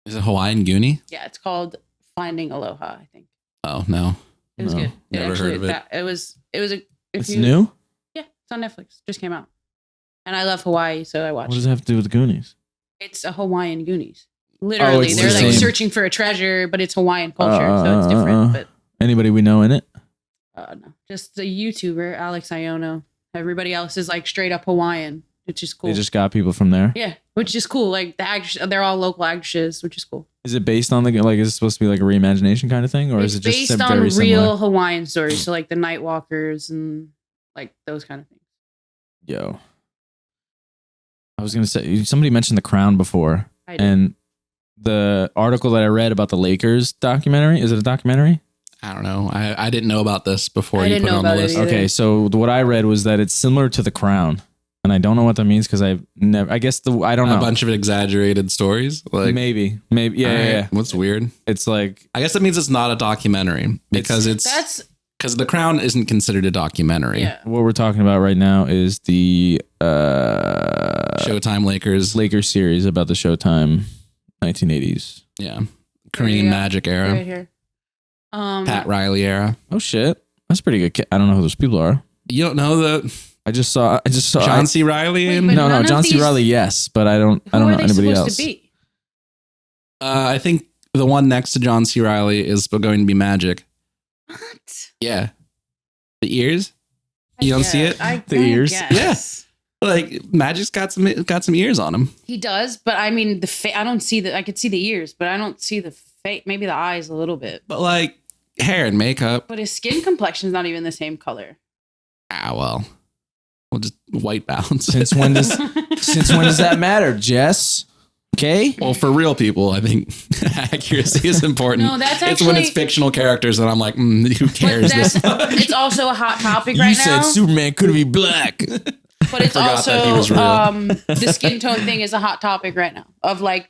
B: Is it Hawaiian Goonie?
C: Yeah, it's called Finding Aloha. I think
B: Oh no.
C: it was
D: No,
C: good.
B: never heard of it.
C: It was a.
D: It's new?
C: Yeah, it's on Netflix. Just came out, and I love Hawaii, so I watched.
D: What does it have to do with the Goonies?
C: It's a Hawaiian Goonies. Literally,
D: it's
C: they're
D: the
C: like
D: same.
C: searching for a treasure, but it's Hawaiian culture, so it's different. But
D: Anybody we know in it?
C: no, just the YouTuber Alex Iono. Everybody else is like straight up Hawaiian, which is cool.
D: They just got people from there.
C: Yeah, which is cool. Like the actors, they're all local actresses, which is cool.
D: Is it based on is it supposed to be like a reimagination kind of thing, or
C: It's
D: is it just
C: based on
D: very
C: real
D: similar?
C: Hawaiian stories, so like the Nightwalkers and like those kind of things.
D: Yo, I was gonna say somebody mentioned The Crown before,
C: I did.
D: and the article that I read about the Lakers documentary. Is it a documentary?
B: I don't know. I didn't know about this before
C: I
B: you
C: didn't
B: put it
C: know
B: on the
C: about it
B: list.
C: either.
D: Okay, so what I read was that it's similar to The Crown, and I don't know what that means because I've never. I guess I don't know.
B: A bunch of exaggerated stories. Like
D: maybe, yeah,
B: all right,
D: yeah.
B: What's weird?
D: It's like
B: I guess that means it's not a documentary because
C: That's
B: because The Crown isn't considered a documentary.
C: yeah.
D: what we're talking about right now is the
B: Showtime Lakers.
D: Lakers series about the Showtime 1980s.
B: Yeah. Korean
C: Yeah.
B: Magic era.
C: Right here.
B: Pat Riley era.
D: Oh shit, that's pretty good. I don't know who those people are.
B: You don't know the
D: I just saw.
B: John C. Riley?
C: Wait,
B: and
C: but
D: No,
C: none of
D: John C.
C: these-
D: Riley, yes, but I don't
C: Who
D: know
C: are they
D: anybody
C: supposed
D: else.
C: to be?
B: I think the one next to John C. Riley is going to be Magic.
C: What?
B: Yeah. The ears? You don't see it?
C: I
D: The
C: I
D: ears?
C: guess.
B: Like Magic's got some ears on him.
C: He does, but I mean I don't see I could see the ears, but I don't see the face. Maybe the eyes a little bit.
B: But like hair and makeup.
C: But his skin complexion is not even the same color.
B: Well. We'll just white balance.
D: Since when does that matter, Jess? Okay.
B: Well, for real people, I think accuracy is important.
C: No, that's
B: it's when it's
C: actually-
B: fictional characters and I'm like, who cares
C: But
B: this much?
C: it's also a hot topic
D: You
C: right
D: said
C: now.
D: Superman couldn't be black.
C: But it's
B: forgot
C: also
B: that he was real.
C: the skin tone thing is a hot topic right now. Of like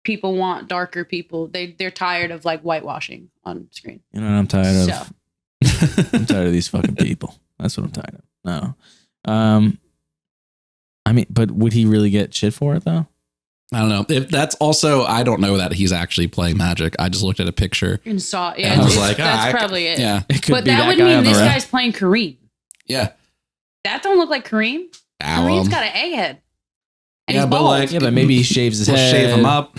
C: people want darker people. They're tired of like whitewashing on screen.
D: You know what I'm tired of?
C: So
D: I'm tired of these fucking people. That's what I'm tired of. No. I mean, but would he really get shit for it though?
B: I don't know. If that's also, I don't know that he's actually playing Magic. I just looked at a picture.
C: and saw
B: And I was like,
C: that's probably it.
B: Yeah.
D: It could
C: But
D: be
C: that
D: that
C: would
D: guy
C: mean
D: on the
C: this
D: ref.
C: guy's playing Kareem.
B: Yeah.
C: That don't look like Kareem. Kareem's got an egghead. And
B: Yeah,
C: he's
B: but
C: bald.
B: like,
D: Yeah, but maybe he shaves his
B: we'll
D: head.
B: shave him up.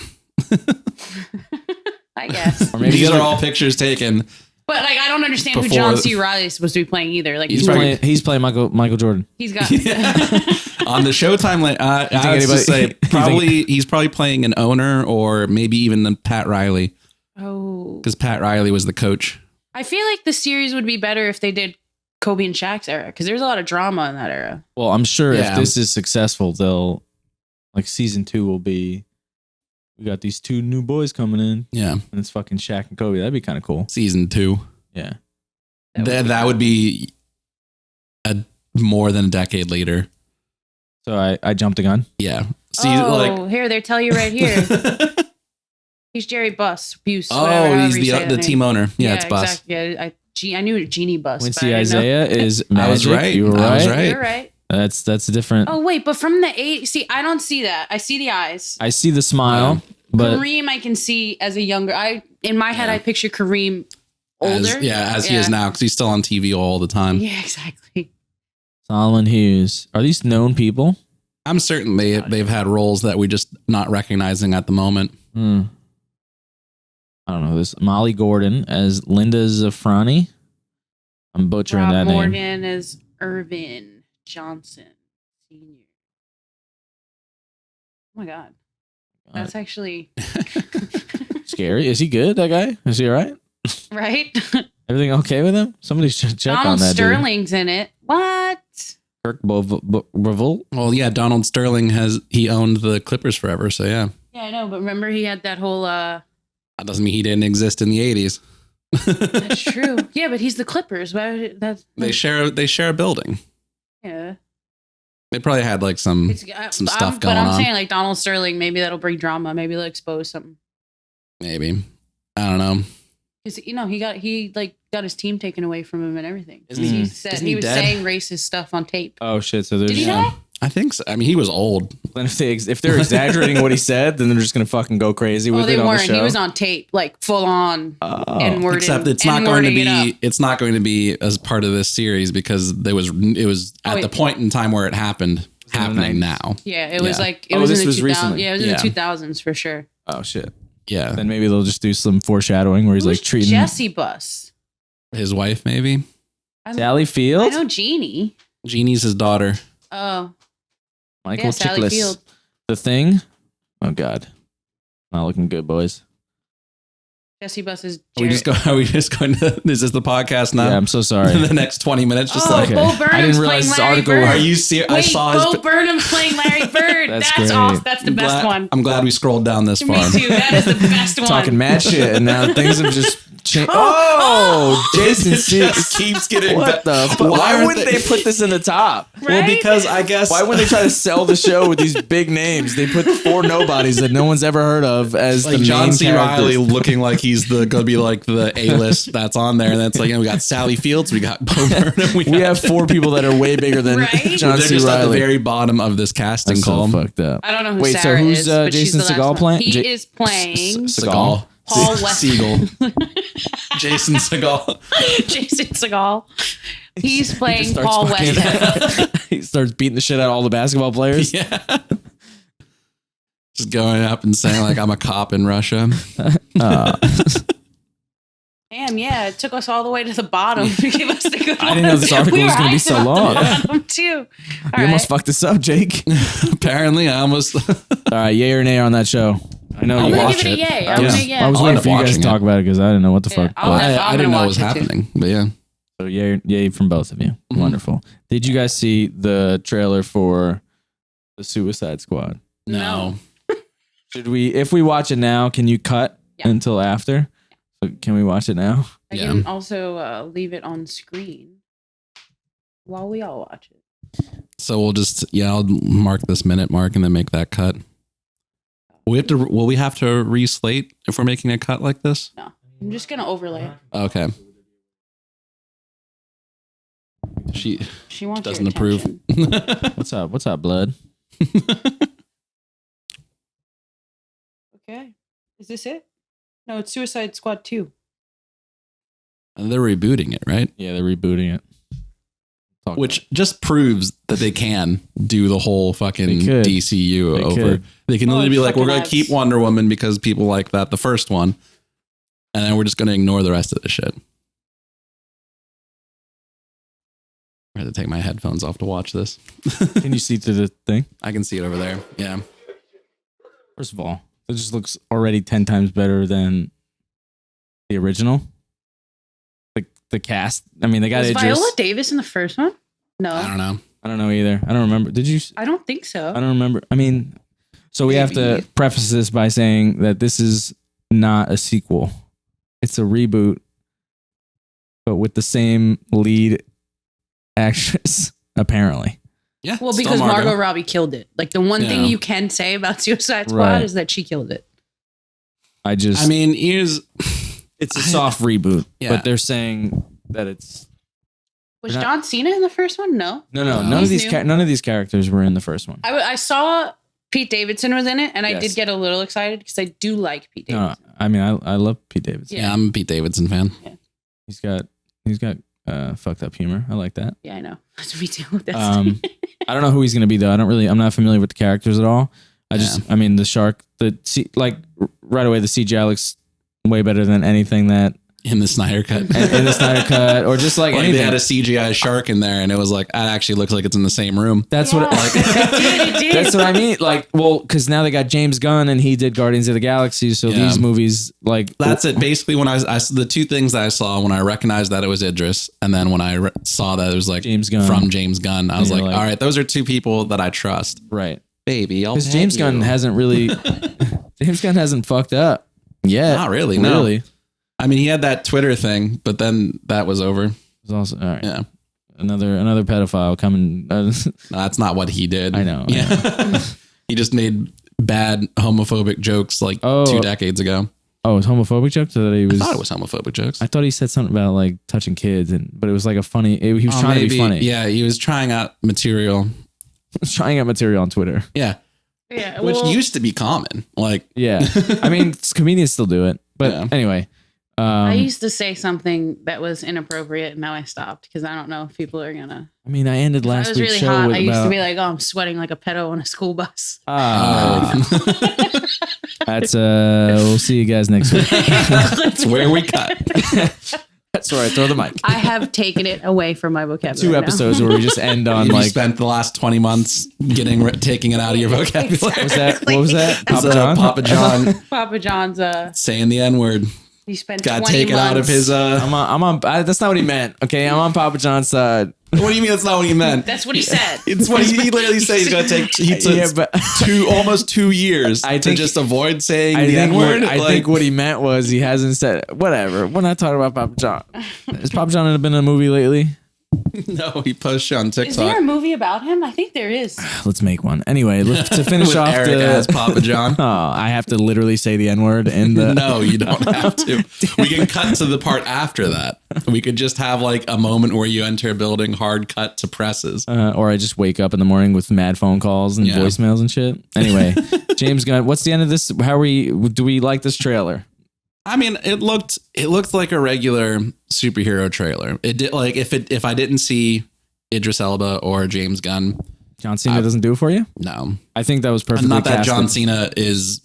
C: I guess.
D: Or maybe
B: These
D: the
B: are
D: other-
B: all pictures taken.
C: But like I don't understand who
B: Before-
C: John C. Riley is supposed to be playing either. Like
B: He's
D: He's playing Michael Jordan.
C: he's got
B: On the Showtime, I would just say
D: anybody-
B: probably he's probably playing an owner or maybe even Pat Riley
C: Oh.
B: because Pat Riley was the coach.
C: I feel like the series would be better if they did Kobe and Shaq's era because there's a lot of drama in that era.
D: Well, I'm sure
B: Yeah.
D: if this is successful, they'll like season 2 will be. We got these 2 new boys coming in,
B: Yeah,
D: and it's fucking Shaq and Kobe. That'd be kind of cool.
B: season 2.
D: Yeah.
B: That would be more than a decade later.
D: So I jumped the gun.
B: Yeah.
C: Here they tell you right here. He's Jerry Bus. Buse.
B: Oh,
C: whatever,
B: he's
C: however you say
B: the
C: that
B: team
C: name.
B: owner. Yeah, it's Bus.
C: Exactly. Yeah, I knew Genie Bus.
D: Quincy
C: but I didn't know-
D: Isaiah is
B: I was
D: Magic.
B: right.
D: You were
B: I was
D: right.
B: right.
C: You're right.
D: That's a different.
C: Oh wait, but from the 80s, see, I don't see that. I see the eyes.
D: I see the smile, but
C: Kareem, I can see as a younger. In my head,
B: Yeah.
C: I picture Kareem older.
B: As he is now because he's still on TV all the time.
C: Yeah, exactly.
D: Solomon Hughes. Are these known people?
B: I'm certain they've had roles that we just not recognizing at the moment.
D: I don't know this. Molly Gordon as Linda Zafrani. I'm butchering
C: Rob
D: that
C: Morgan
D: name.
C: is Irvin Johnson Sr. Oh my God. That's actually
D: Scary. Is he good, that guy? Is he all right?
C: right.
D: Everything okay with him? Somebody should check on
C: Donald
D: that
C: Sterling's in it. What?
D: dude. Kirk Breville?
B: Well, yeah, Donald Sterling he owned the Clippers forever, so yeah.
C: Yeah, I know, but remember he had that whole
B: That doesn't mean he didn't exist in the 80s.
C: That's true. Yeah, but he's the Clippers. Why that's
B: They share a building.
C: yeah.
B: They probably had like some stuff going
C: But I'm
B: on.
C: saying like Donald Sterling, maybe that'll bring drama. Maybe they'll expose something.
B: Maybe. I don't know.
C: Because he got his team taken away from him and everything.
B: Isn't
C: he
B: he-
C: said
B: isn't
C: he
B: he
C: was
B: dead?
C: saying racist stuff on tape.
D: Oh shit! So there's
C: Did he die?
B: I think so. I mean, he was old.
D: Then if they're exaggerating what he said, then they're just gonna fucking go crazy with
C: Oh, they
D: it on the
C: weren't.
D: show.
C: He was on tape, like full on N-worded.
B: Except it's not going to
C: N-wording it
B: be. It's not going to be as part of this series because it was at
C: wait.
B: the point in time where it happened
D: in the
B: happening
D: 90s.
B: now.
C: Yeah, it was
B: Yeah.
C: like it
D: Oh,
C: was
D: this
C: in the
D: was
C: 2000s.
D: recently.
C: Yeah, it was in
B: Yeah.
C: the 2000s for sure.
D: Oh shit!
B: Yeah,
D: Then maybe they'll just do some foreshadowing where he's
C: Who's
D: like treating
C: Jesse Bus.
B: his wife maybe.
D: Sally
C: I
D: Field,
C: know Jeannie.
B: Jeannie's his daughter.
C: Oh,
D: Michael
C: yeah, Sally
D: Chiklis,
C: Field.
D: The Thing. Oh god, not looking good, boys.
C: Jesse Bus is
B: Are we
C: Jared.
B: just going to? Is this the podcast now?
D: Yeah, I'm so sorry.
B: the next 20 minutes, just
C: Oh,
B: like.
D: Okay.
C: Bo
D: I
C: Burnham's
D: didn't realize
C: playing
D: this
C: Larry
D: article-
C: Bird.
B: Are you serious? I
C: Wait,
B: saw
C: Bo
B: his.
C: Burnham's playing Larry Bird.
D: That's
C: That's
D: great.
C: awesome. That's the best one.
B: I'm glad we scrolled down this
C: Me
B: far.
C: too. That is the best one.
D: Talking mad shit, and now things have just changed. Oh, Jason
B: It
D: Segel.
B: just keeps getting.
D: What the fuck? Why
B: aren't
D: wouldn't they put this in the top?
B: Well,
C: Right?
B: because I guess.
D: Why wouldn't they try to sell the show with these big names? They put four nobodies that no one's ever heard of as
B: like
D: the
B: John
D: main
B: C.
D: characters.
B: Riley looking like he's gonna be like the A-list that's on there, and that's like we got Sally Fields, we got Bo Burnham,
D: We have four people that are way bigger than
C: Right?
D: John
B: They're
D: C.
B: just at the
D: Riley.
B: very bottom of this casting
D: That's so
B: column.
D: fucked up.
C: I don't know who
D: Wait,
C: Sarah
D: so who's
C: is, but she's
D: Jason
C: the last
D: Segel
C: one.
D: playing?
C: He is playing
B: Seagal.
C: Paul West.
B: Seagal. Jason Seagal.
C: Jason Segel. He's playing
D: starts
C: Paul
D: fucking-
C: West.
D: He starts beating the shit out of all the basketball players.
B: Yeah. Just going up and saying like I'm a cop in Russia.
C: Damn, yeah, it took us all the way to the bottom to give us the good
D: I didn't know this article was gonna be so long.
C: Too. All
D: You almost
C: right.
D: fucked this up, Jake.
B: Apparently, I almost.
D: All right, yay or nay on that show? I know
B: I'll
D: you
C: I'm gonna
B: watch
C: give it a
B: it.
C: yay. I'm
D: Yeah.
C: gonna yay.
D: I was
B: I'll
D: waiting
B: end
D: for
B: up
D: you guys to
B: watching
D: talk about it because I didn't know what the
C: Yeah,
D: fuck.
C: I'll
D: but-
C: have-
B: I didn't know
C: gonna
B: it was
C: watch it too.
B: happening, but yeah.
D: So yay from both of you. Wonderful. Did you guys see the trailer for the Suicide Squad?
B: No.
D: Should we, if we watch it now, can you cut
C: Yeah.
D: until after? So can we watch it now?
C: I
B: Yeah.
C: can also leave it on screen while we all watch it.
B: So we'll just I'll mark this minute mark and then make that cut. Will we have to reslate if we're making a cut like this?
C: No, I'm just gonna overlay it.
B: Okay. She
C: She wants
B: doesn't
C: your
B: approve.
C: attention.
D: What's up? What's up, blood?
C: Okay, is this it? No, it's Suicide Squad 2.
B: They're rebooting it, right?
D: Yeah, they're rebooting it. Talk
B: Which just proves that they can do the whole fucking
D: They could.
B: DCU
D: They
B: over.
D: could.
B: They can
C: Oh,
B: literally be like, we're
C: fucking
B: going to keep
C: ads.
B: Wonder Woman because people like that, the first one. And then we're just going to ignore the rest of the shit. I had to take my headphones off to watch this.
D: Can you see through the thing?
B: I can see it over there. Yeah.
D: First of all, it just looks already 10 times better than the original. The cast. I mean, they got
C: Was
D: Idris.
C: Viola Davis in the first one? No,
B: I don't know.
D: I don't know either. I don't remember. Did you?
C: I don't think so.
D: I don't remember. I mean, so we have to
B: Maybe.
D: preface this by saying that this is not a sequel. It's a reboot, but with the same lead actress, apparently.
B: Yeah.
C: Well,
B: still
C: because Margot Robbie killed it. Like the one thing
B: Yeah.
C: you can say about Suicide Squad
D: Right.
C: is that she killed it.
D: I just,
B: I mean, here's.
D: it's a soft reboot,
B: Yeah.
D: but they're saying that it's
C: Was
D: They're not-
C: John Cena in the first one? No.
D: no.
B: No.
D: None of
C: He's
D: these
C: new.
D: none of these characters were in the first one.
C: I saw Pete Davidson was in it, and I
D: Yes.
C: did get a little excited because I do like Pete
D: No,
C: Davidson.
D: I mean, I love Pete Davidson.
B: Yeah, I'm a Pete Davidson fan.
D: He's got fucked up humor. I like that.
C: Yeah, I know. That's me too.
D: I don't know who he's gonna be though. I'm not familiar with the characters at all. I mean, the shark, right away the CGI looks way better than anything that
B: in the Snyder cut.
D: in the Snyder cut, or just like anything.
B: They had a CGI shark in there, and it was like, it actually looks like it's in the same room.
D: That's what that's what I mean. Like, well, because now they got James Gunn, and he did Guardians of the Galaxy, so these movies, like,
B: that's it. Basically, when I the two things that I saw when I recognized that it was Idris, and then when I saw that it was like
D: James Gunn.
B: from James Gunn, I was like, all right, those are two people that I trust.
D: Right,
B: baby.
D: Because James Gunn hasn't really, James Gunn hasn't fucked up yet.
B: Not really. No. Really. I mean, he had that Twitter thing, but then that was over. It
D: was also all right.
B: Yeah,
D: another pedophile coming.
B: No, that's not what he did.
D: I know.
B: Yeah, he just made bad homophobic jokes like 2 decades ago.
D: Oh, it was homophobic jokes? Or that he was,
B: I thought it was homophobic jokes.
D: I thought he said something about like touching kids, but it was like a funny. He was trying to be funny.
B: Yeah, he was trying out material.
D: Trying out material on Twitter.
B: Yeah.
C: Yeah,
B: which used to be common. Like,
D: yeah, I mean, comedians still do it, but anyway.
C: I used to say something that was inappropriate, and now I stopped because I don't know if people are gonna.
D: I mean, I ended last week's
C: really
D: show
C: hot.
D: with
C: I used to be like, "Oh, I'm sweating like a pedo on a school bus."
D: That's we'll see you guys next week.
B: That's where we cut.
D: That's where I throw the mic.
C: I have taken it away from my vocabulary.
D: 2 episodes where we just end on
B: you
D: like
B: spent the last 20 months taking it out of your vocabulary.
C: Exactly.
D: What was that? Papa John?
B: Papa John.
C: Papa John's
B: saying the N-word.
C: You spent
B: got
C: 20
B: taken
C: months.
B: out of his.
D: I'm on. That's not what he meant. Okay, I'm on Papa John's side.
B: What do you mean that's not what he meant?
C: That's what he said.
B: It's what he literally said. He's going to take. He took almost 2 years to just avoid saying the N-word.
D: I think what he meant was he hasn't said whatever. We're not talking about Papa John. Has Papa John been in a movie lately?
B: No, he posted shit on TikTok.
C: Is there a movie about him? I think there is.
D: Let's make one. Anyway, to finish off
B: Eric as Papa John.
D: Oh, I have to literally say the N-word in the.
B: No, you don't have to. We can cut to the part after that. We could just have like a moment where you enter a building, hard cut to presses.
D: Or I just wake up in the morning with mad phone calls and voicemails and shit. Anyway, James Gunn, what's the end of this? Do we like this trailer?
B: I mean, it looked like a regular superhero trailer. It did like if I didn't see Idris Elba or James Gunn,
D: John Cena doesn't do it for you?
B: No,
D: I think that was perfectly.
B: Not that John Cena is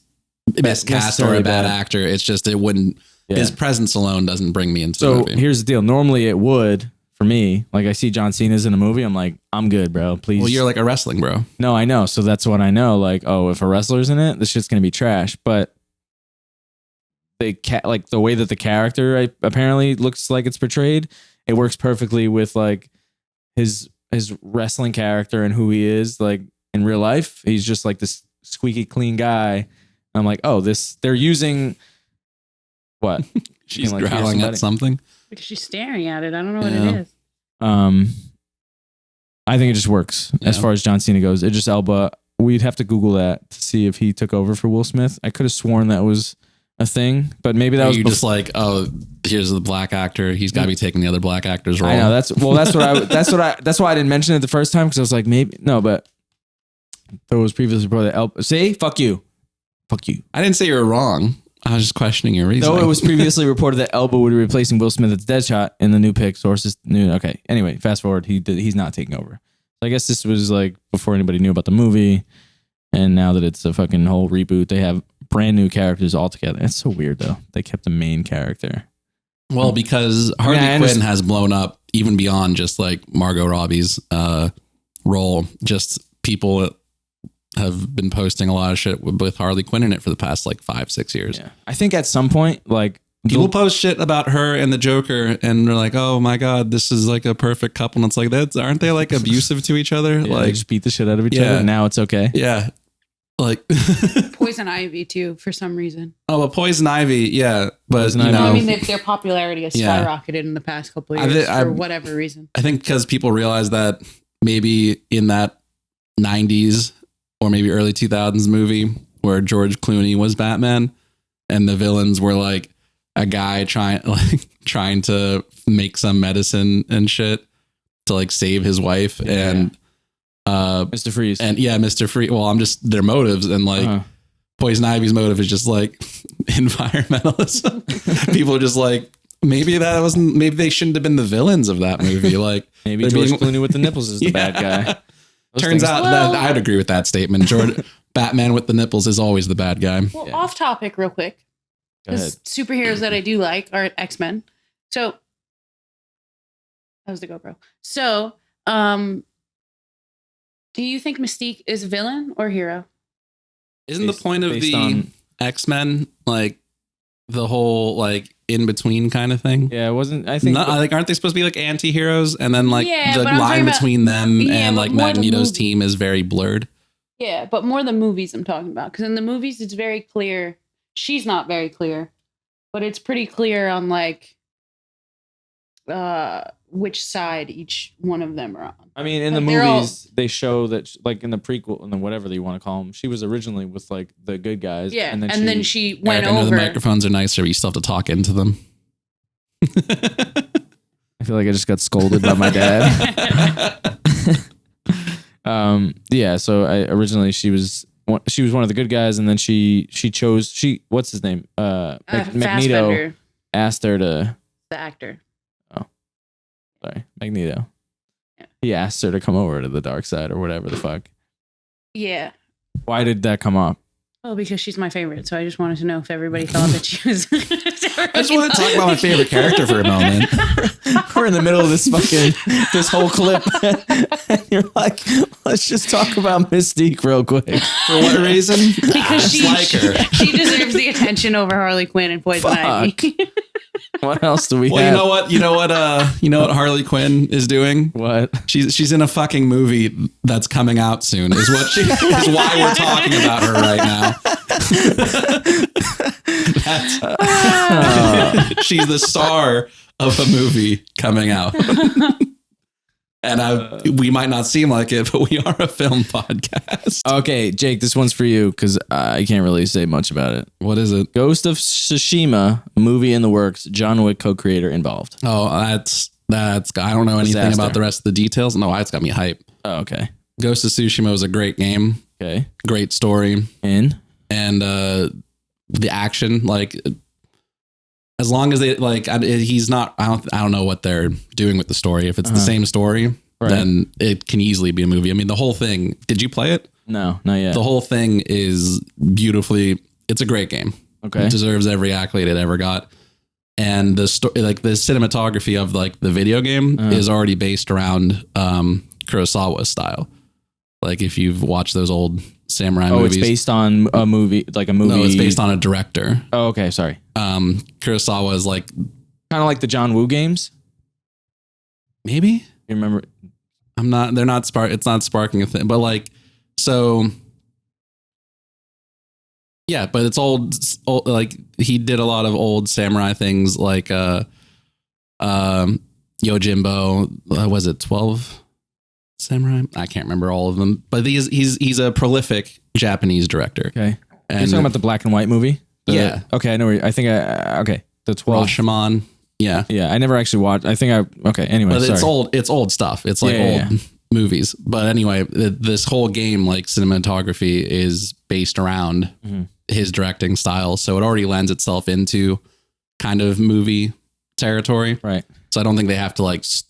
B: miscast or a bad actor. It's just it wouldn't. Yeah. His presence alone doesn't bring me into the movie. So
D: here's the deal. Normally it would for me. Like I see John Cena's in a movie, I'm like, I'm good, bro. Please.
B: Well, you're like a wrestling bro.
D: No, I know. So that's what I know. Like, oh, if a wrestler's in it, this shit's gonna be trash. But like the way that the character apparently looks like it's portrayed, it works perfectly with like his wrestling character and who he is like in real life. He's just like this squeaky clean guy. And I'm like, oh, they're using what?
B: She's like growling at something
C: because she's staring at it. I don't know what it is.
D: I think it just works as far as John Cena goes. Idris Elba, we'd have to Google that to see if he took over for Will Smith. I could have sworn that was a thing, but maybe that was
B: just like, oh, here's the black actor. He's got to be taking the other black actor's role.
D: I know that's why I didn't mention it the first time because I was like, maybe no, but there was previously reported that see, fuck you.
B: I didn't say you were wrong. I was just questioning your reasoning.
D: No, it was previously reported that Elba would be replacing Will Smith as Deadshot in the new pick. Sources new. Okay. Anyway, fast forward. He's not taking over. So I guess this was like before anybody knew about the movie. And now that it's a fucking whole reboot, they have brand new characters altogether. It's so weird though. They kept the main character.
B: Well, because Harley Quinn has blown up even beyond just like Margot Robbie's role. Just people have been posting a lot of shit with Harley Quinn in it for the past like 5-6 years.
D: Yeah. I think at some point, like
B: people post shit about her and the Joker and they're like, oh my God, this is like a perfect couple. And it's like, aren't they like abusive to each other?
D: Yeah,
B: like
D: they just beat the shit out of each other. Now it's okay.
B: Yeah. Like
C: Poison Ivy too, for some reason.
B: Oh, but Poison Ivy, yeah. But you know,
C: I mean, their popularity has skyrocketed in the past couple of years for whatever reason.
B: I think because people realize that maybe in that 90s or maybe early 2000s movie where George Clooney was Batman and the villains were like a guy trying to make some medicine and shit to like save his wife and
D: Mr. Freeze.
B: And Mr. Freeze. Well, I'm just their motives and like Poison Ivy's motive is just like environmentalism. People are just like maybe that wasn't. Maybe they shouldn't have been the villains of that movie. Like
D: Maybe
B: they're
D: George
B: being-
D: Clooney with the nipples is the bad guy. Those
B: Turns
D: things-
B: out
C: Well-
B: that I'd agree with that statement. Batman with the nipples is always the bad guy.
C: Well,
D: Yeah.
C: off topic, real quick.
D: Go ahead.
C: Because superheroes that I do like are X-Men. So, how's the GoPro? So, do you think Mystique is villain or hero?
B: Isn't the
D: Based-
B: point of
D: based
B: the
D: on-
B: X-Men like the whole like in between kind of thing?
D: Yeah, it wasn't. I think.
B: Like, aren't they supposed to be like anti-heroes? And then like
C: Yeah,
B: the
C: but I'm
B: line
C: talking about-
B: between them
C: Yeah,
B: and
C: but
B: like
C: more the
B: Magneto's
C: movie.
B: team is very blurred.
C: Yeah, but more the movies I'm talking about. Because in the movies, it's very clear. She's not very clear, but it's pretty clear on like which side each one of them are on.
D: I mean, in the
C: Like, they're all-
D: movies, they show that, like in the prequel and then whatever you want to call them, she was originally with like the good guys.
C: Yeah,
D: and then
C: she went
B: Eric, I know the
C: over.
B: microphones are nicer, but you still have to talk into them.
D: I feel like I just got scolded by my dad. Yeah. So originally she was one of the good guys, and then she chose what's his name? Magneto
C: Fassbender,
D: asked her to.
C: the actor.
D: Sorry, Magneto.
C: Yeah.
D: He asked her to come over to the dark side or whatever the fuck.
C: Yeah.
D: Why did that come up?
C: Oh, because she's my favorite. So I just wanted to know if everybody thought that she was.
B: I just want to talk about my favorite character for a moment.
D: We're in the middle of this this whole clip, and you're like, let's just talk about Mystique real quick.
B: For what reason?
C: Because she,
B: like her.
C: she deserves the attention over Harley Quinn and Poison
D: Fuck.
C: Ivy.
D: What else do we
B: Well,
D: have?
B: you know what Harley Quinn is doing?
D: What?
B: She's in a fucking movie that's coming out soon. Is why we're talking about her right now. She's the star of a movie coming out. And we might not seem like it, but we are a film podcast.
D: Okay, Jake, this one's for you because I can't really say much about it.
B: What is it?
D: Ghost of Tsushima, movie in the works, John Wick co-creator involved.
B: Oh, that's I don't know anything
D: Disaster.
B: about the rest of the details. No, it's got me hype.
D: Oh, okay.
B: Ghost of Tsushima was a great game,
D: Okay.
B: great story,
D: In?
B: and the action, like as long as they like, he's not. I don't know what they're doing with the story. If it's the same story,
D: Right.
B: then it can easily be a movie. I mean, the whole thing. Did you play it?
D: No, not yet.
B: The whole thing is beautifully. It's a great game.
D: Okay.
B: It deserves every accolade it ever got. And the story, like the cinematography of like the video game, is already based around Kurosawa's style. Like if you've watched those old samurai movies,
D: it's based on a movie, like a movie.
B: no, it's based on a director.
D: Oh, okay. Sorry.
B: Kurosawa is like
D: Kind of like the John Woo games.
B: maybe
D: You remember?
B: I'm not. They're not spark. It's not sparking a thing, but like so. Yeah, but it's old. Like he did a lot of old samurai things, like Yojimbo. Was it 12 Samurai? I can't remember all of them, but he's a prolific Japanese director.
D: Okay.
B: And
D: You're talking about the black and white movie?
B: Yeah.
D: Okay. I know. Okay. The 12.
B: Rashomon. Yeah,
D: Yeah. I never actually watched. I think okay. Anyway.
B: but
D: sorry.
B: it's old. It's old stuff. It's like
D: Yeah,
B: old movies. But anyway, this whole game, like cinematography, is based around his directing style, so it already lends itself into kind of movie territory.
D: Right.
B: So I don't think they have to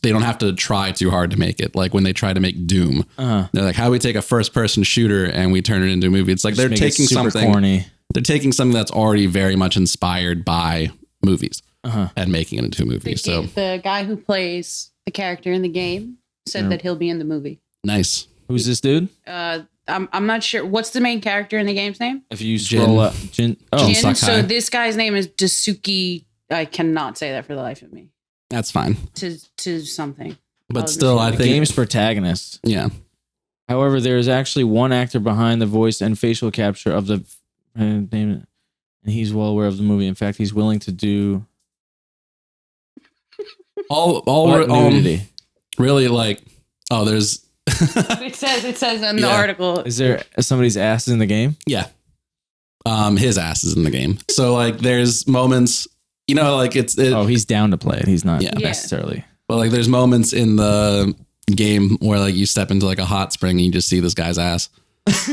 B: they don't have to try too hard to make it. Like when they try to make Doom, they're like, how do we take a first person shooter and we turn it into a movie? It's like they're
D: Make it
B: taking
D: super
B: something.
D: corny.
B: They're taking something that's already very much inspired by movies and making it into a movie. So
C: The guy who plays the character in the game said that he'll be in the movie.
B: nice.
D: Who's this dude?
C: I'm not sure. What's the main character in the game's name?
D: If you
B: Jin.
D: scroll up, Jin. Oh,
C: Jin.
B: Sakai.
C: So this guy's name is Dasuki. I cannot say that for the life of me.
B: That's fine.
C: To something.
B: But still, I
D: the
B: think
D: game's protagonist.
B: yeah.
D: However, there is actually one actor behind the voice and facial capture of the name it, and he's well aware of the movie. In fact, he's willing to do
B: all
D: nudity.
B: really like. Oh, there's
C: It says in the
B: Yeah.
C: article.
D: Is there somebody's ass in the game?
B: yeah. His ass is in the game. So like, there's moments. Like
D: Oh, he's down to play it. He's not
B: Yeah.
D: necessarily.
B: But like, there's moments in the game where like you step into like a hot spring and you just see this guy's ass. So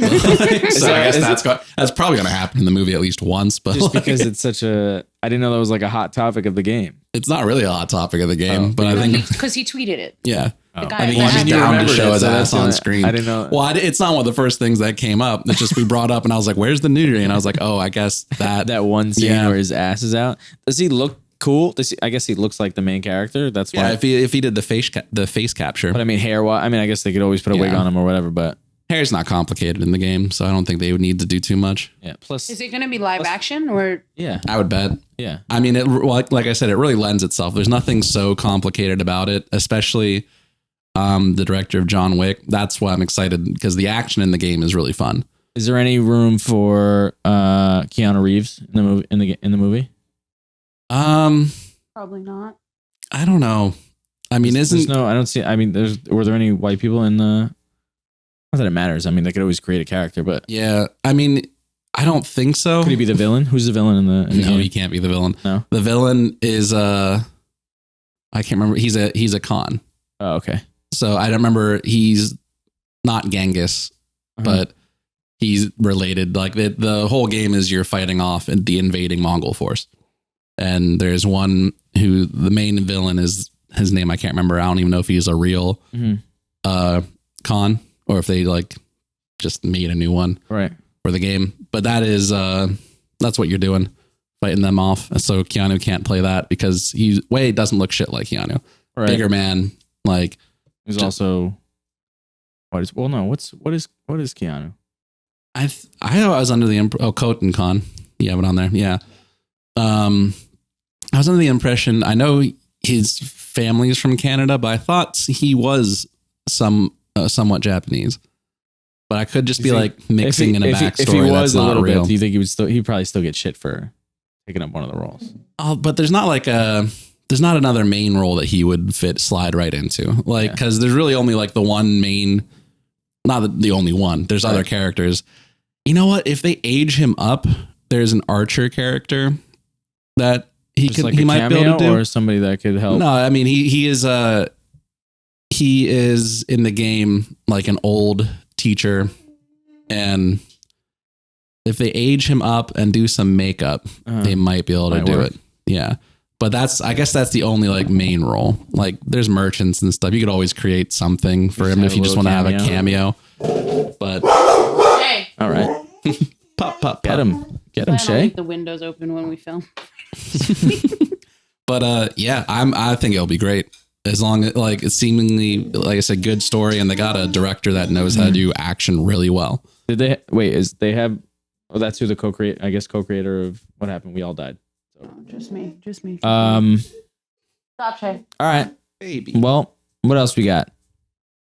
B: I guess that's probably going to happen in the movie at least once. But
D: Just
B: like,
D: because it's such a, I didn't know that was like a hot topic of the game.
B: It's not really a hot topic of the game, but I think
C: because he tweeted it.
B: yeah.
C: The guy
B: I think
C: that
B: he's
C: had
B: down to
D: remembered
B: show
D: it,
B: his
D: so
B: ass
D: that's
B: on
D: why
B: screen.
D: I didn't know.
B: Well, it's not one of the first things that came up. It's just we brought up, and I was like, "Where's the nudity?" And I was like, "Oh, I guess that."
D: That one scene
B: Yeah.
D: where his ass is out. Does he look cool? I guess he looks like the main character. That's why.
B: Yeah, if he did the face capture,
D: But I mean, hair-wise, I mean, I guess they could always put a wig
B: Yeah.
D: on him or whatever. But
B: hair's not complicated in the game, so I don't think they would need to do too much.
D: yeah. Plus,
C: Is it going to be live action or?
D: yeah,
B: I would bet.
D: yeah.
B: I mean, like I said, it really lends itself. There's nothing so complicated about it, especially the director of John Wick. That's why I'm excited because the action in the game is really fun.
D: Is there any room for Keanu Reeves in the movie? In the movie?
C: Probably not.
B: I don't know. I mean,
D: There's no. I don't see. I mean, were there any white people in the? Not that it matters. I mean, they could always create a character, but
B: Yeah, I mean, I don't think so.
D: could he be the villain? Who's the villain in the?
B: No,
D: game?
B: he can't be the villain.
D: No?
B: The villain is I can't remember. He's a Khan.
D: Oh, okay.
B: So I don't remember. He's not Genghis, but he's related. Like the whole game is you're fighting off the invading Mongol force, and there's one who the main villain is his name. I can't remember. I don't even know if he's a real Khan or if they like just made a new one
D: Right.
B: for the game. But that is that's what you're doing, fighting them off. And so Keanu can't play that because Wade doesn't look shit like Keanu.
D: Right.
B: Bigger man, like
D: He's also. What is Keanu?
B: I was under the Kotan Khan. You have it on there, yeah. I was under the impression I know his family's from Canada, but I thought he was somewhat Japanese. But I could just be like mixing in a backstory.
D: If he was
B: that's
D: a
B: not
D: little
B: real.
D: bit, do you think he'd probably still get shit for taking up one of the roles?
B: Oh, but there's not there's not another main role that he would slide right into. Like, because there's really only like the one main, not the only one. There's other characters. You know what? If they age him up, there's an Archer character that he might be able to do,
D: or somebody that could help.
B: No, I mean he is in the game like an old teacher, and if they age him up and do some makeup, they might be able to do it. Yeah. But I guess that's the only like main role. Like there's merchants and stuff. You could always create something for him if you just want to have a cameo. But
C: Hey.
D: All right.
B: pop.
D: Get him,
C: I don't
D: Shay.
C: leave the windows open when we film.
B: But yeah, I think it'll be great. As long as like it's seemingly, like I said, good story, and they got a director that knows how to do action really well.
D: Did they they have? Oh, that's who the co-creator of What Happened. We All Died.
C: Oh, just me. Stop, Shay.
D: All right.
B: Baby.
D: Well, what else we got?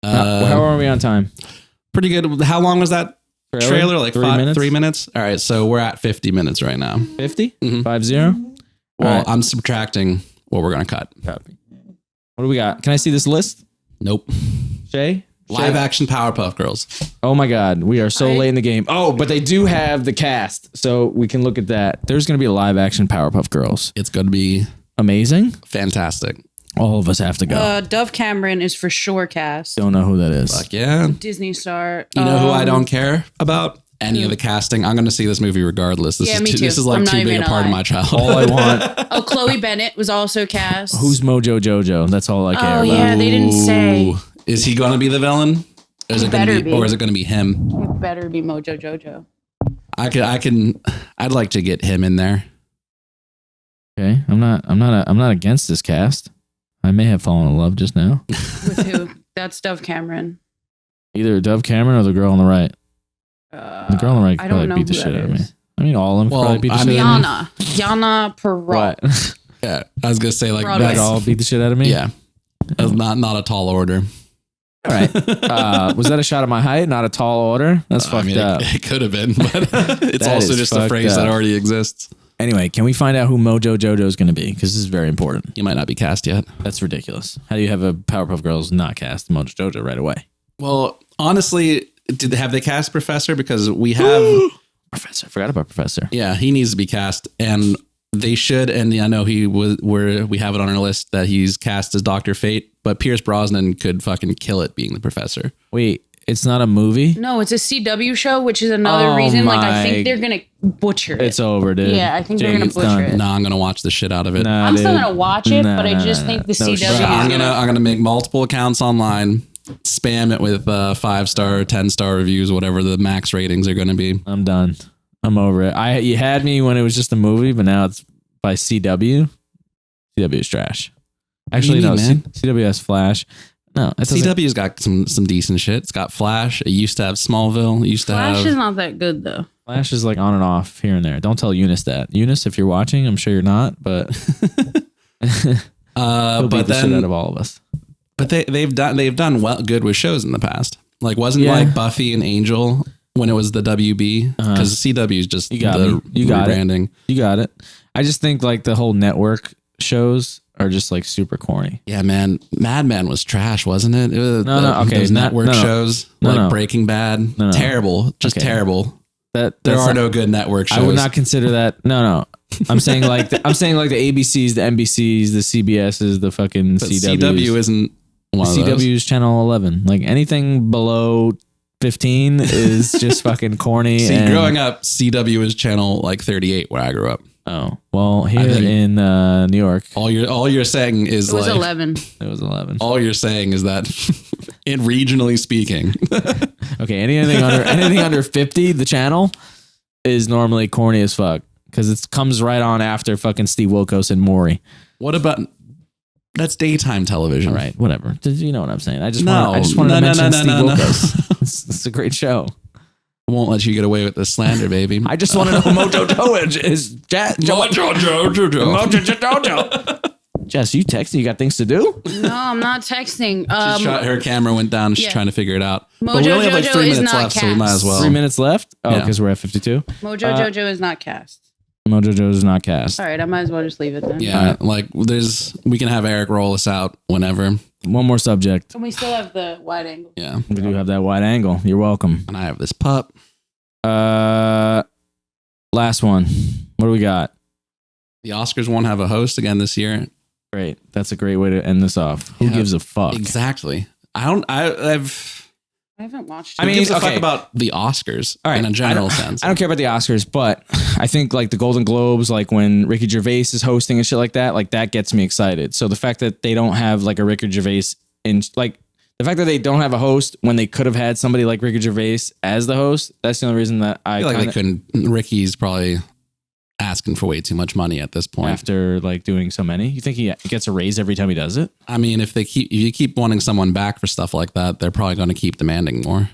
D: How are we on time?
B: Pretty good. How long was that trailer? Like
D: 3 minutes?
B: 3 minutes. All right, so we're at 50 minutes right now.
D: 50?
B: Mhm.
D: 50?
B: Well,
D: right.
B: I'm subtracting what we're gonna cut.
D: Copy. What do we got? Can I see this list?
B: Nope.
D: Shay?
B: Live action Powerpuff Girls.
D: Oh my God, we are so late in the game. Oh, but they do have the cast, so we can look at that. There's going to be a live action Powerpuff Girls.
B: It's gonna be
D: Amazing.
B: fantastic.
D: All of us have to go.
C: Dove Cameron is for sure cast.
D: Don't know who that is.
B: Fuck yeah.
C: Disney star.
B: You know who I don't care about? Any of the casting. I'm gonna see this movie regardless. This
C: Yeah,
B: is
C: me too.
B: This is like
C: I'm not
B: too
C: even
B: big a
C: gonna
B: part of
C: lie.
B: my childhood.
D: All I want.
C: Oh, Chloe Bennett was also cast.
D: Who's Mojo Jojo? That's all I care
C: Oh
D: about.
C: yeah, they didn't say.
B: Ooh. Is he gonna be the villain? Or is
C: He
B: it gonna
C: better
B: be,
C: be.
B: or is it gonna be him?
C: It better be Mojo Jojo.
B: I'd like to get him in there.
D: Okay, I'm not against this cast. I may have fallen in love just now.
C: With who? That's Dove Cameron.
D: Either Dove Cameron or the girl on the right. The girl on the right
C: I
D: could
C: don't
D: probably
C: know
D: beat the
C: who
D: shit
C: that
D: out of me.
C: is.
D: I mean, all of them could
B: Well,
D: probably beat the
B: I
D: shit
B: mean-
D: out of me.
C: Yana Perot.
D: What?
B: Yeah, I was gonna say like
C: Broadway.
D: They
B: that's
D: all beat the shit out of me?
B: yeah. That's not a tall order.
D: All right. Was that a shot at my height? Not a tall order? That's
B: I
D: fucked
B: mean,
D: up.
B: It could have been, but it's
D: That
B: also
D: is
B: just a
D: fucked
B: phrase that
D: up.
B: already exists.
D: Anyway, can we find out who Mojo Jojo is going to be? Because this is very important.
B: He might not be cast yet.
D: That's ridiculous. How do you have a Powerpuff Girls not cast Mojo Jojo right away?
B: Well, honestly, have they cast Professor? Because we have
D: Professor. I forgot about Professor.
B: yeah, he needs to be cast, and they should. And I know we have it on our list that he's cast as Dr. Fate, but Pierce Brosnan could fucking kill it being the Professor.
D: Wait, It's not a movie.
C: No, it's a CW show, which is another reason. Like, I think they're gonna butcher it.
D: It's over, dude.
C: Yeah, I think they're
D: Jake,
C: gonna
D: it's
C: butcher
D: done.
C: it.
B: No, I'm gonna watch the shit out of it.
D: Nah,
C: I'm still
D: dude.
C: gonna watch it,
D: Nah,
C: but I
D: nah,
C: just
D: nah,
C: think the
D: nah. No
C: CW.
D: shit.
C: is
B: I'm
C: gonna.
B: gonna make multiple accounts online, spam it with 5-star, 10-star reviews, whatever the max ratings are gonna be.
D: I'm done. I'm over it. You had me when it was just a movie, but now it's by CW. CW is trash. Actually, no.
B: man?
D: CW has Flash. No, it doesn't-
B: CW's got some decent shit. It's got Flash. It used to have Smallville. It used to
C: Flash
B: have.
C: is not that good though.
D: Flash is like on and off here and there. Don't tell Eunice that. Eunice, if you're watching, I'm sure you're not, but he'll beat
B: but
D: the shit out
B: then,
D: of all of us.
B: but they've done well good with shows in the past. Like wasn't
D: Yeah.
B: like Buffy and Angel when it was the WB because CW is just
D: You got
B: the
D: me. You got it.
B: rebranding.
D: You got it. I just think like the whole network shows are just like super corny.
B: Yeah, man. Mad Men was trash, wasn't it? It was
D: okay,
B: those network shows like Breaking Bad,
D: No.
B: terrible, just
D: Okay.
B: terrible. There
D: That's
B: are
D: not-
B: no good network shows.
D: I would not consider that. No. I'm saying like the ABCs, the NBCs, the CBSs, the fucking
B: But
D: CWs.
B: CW isn't one of those.
D: CW's channel 11. Like anything below 15 is just fucking corny.
B: See,
D: and,
B: growing up, CW is channel like 38 where I grew up.
D: Oh, well, here
B: think-
D: in New York,
B: All you're saying is
C: It was
B: like
C: 11.
D: it was 11.
B: all you're saying is that in regionally speaking,
D: Okay, anything under 50, the channel is normally corny as fuck because it comes right on after fucking Steve Wilkos and Maury.
B: what about that's daytime television?
D: All right, whatever. You know what I'm saying? I just
B: No.
D: wanted to
B: No,
D: mention Steve
B: no.
D: Wilkos. It's a great show.
B: Won't let you get away with the slander, baby.
D: I just want to know who Mojo Joe is. Jess, you texting? You got things to do?
C: No, I'm not texting.
B: Her camera went down. She's
C: yeah.
B: trying to figure it out.
C: Mojo
B: But we only have like
C: Jojo
B: 3
C: is
B: minutes
C: not
B: left, so we might as well.
D: 3 minutes left? Oh,
B: Yeah.
D: because we're at 52.
C: Mojo Jojo is not cast.
D: Mojo Joe is not cast.
C: All right, I might as well just leave it then.
B: Yeah, like we can have Eric roll us out whenever.
D: One more subject.
C: And we still have the wide angle.
B: Yeah,
D: We do have that wide angle. You're welcome.
B: and I have this pup.
D: Last one. What do we got?
B: The Oscars won't have a host again this year.
D: Great. That's a great way to end this off. Who
B: Yeah,
D: gives a fuck?
B: Exactly. I
C: haven't watched
B: I
C: it.
B: mean,
D: mean,
B: gives a fuck
D: okay.
B: about the Oscars
D: All right,
B: in a general sense.
D: I don't care about the Oscars, but I think like the Golden Globes, like when Ricky Gervais is hosting and shit like that gets me excited. So the fact that they don't have like a Ricky Gervais in like the fact that they don't have a host when they could have had somebody like Ricky Gervais as the host, that's the only reason that I
B: I feel like
D: kinda,
B: they couldn't. Ricky's probably asking for way too much money at this point.
D: after like doing so many. You think he gets a raise every time he does it?
B: I mean, if you keep wanting someone back for stuff like that, they're probably going to keep demanding more.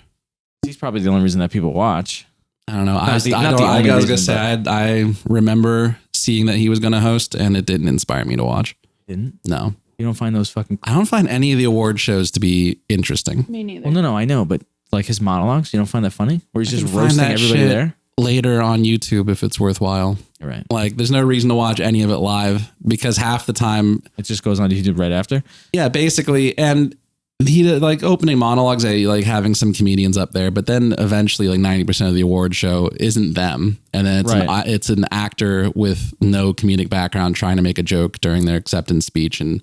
D: He's probably the only reason that people watch.
B: I don't know.
D: Not
B: I
D: the
B: was
D: only
B: going to
D: reason,
B: say, I remember seeing that he was going to host, and it didn't inspire me to watch.
D: Didn't
B: No,
D: you don't find those fucking?
B: I don't find any of the award shows to be interesting.
C: Me neither.
D: Well, no, I know, but like his monologues, you don't find that funny? Where he's
B: I
D: just
B: can find
D: roasting
B: that
D: everybody
B: shit
D: there.
B: Later on YouTube, if it's worthwhile.
D: You're right.
B: Like, there's no reason to watch any of it live because half the time,
D: It just goes on YouTube right after.
B: yeah, basically, and he did like opening monologues, like having some comedians up there, but then eventually, like 90% of the award show isn't them, and then it's an actor with no comedic background trying to make a joke during their acceptance speech, and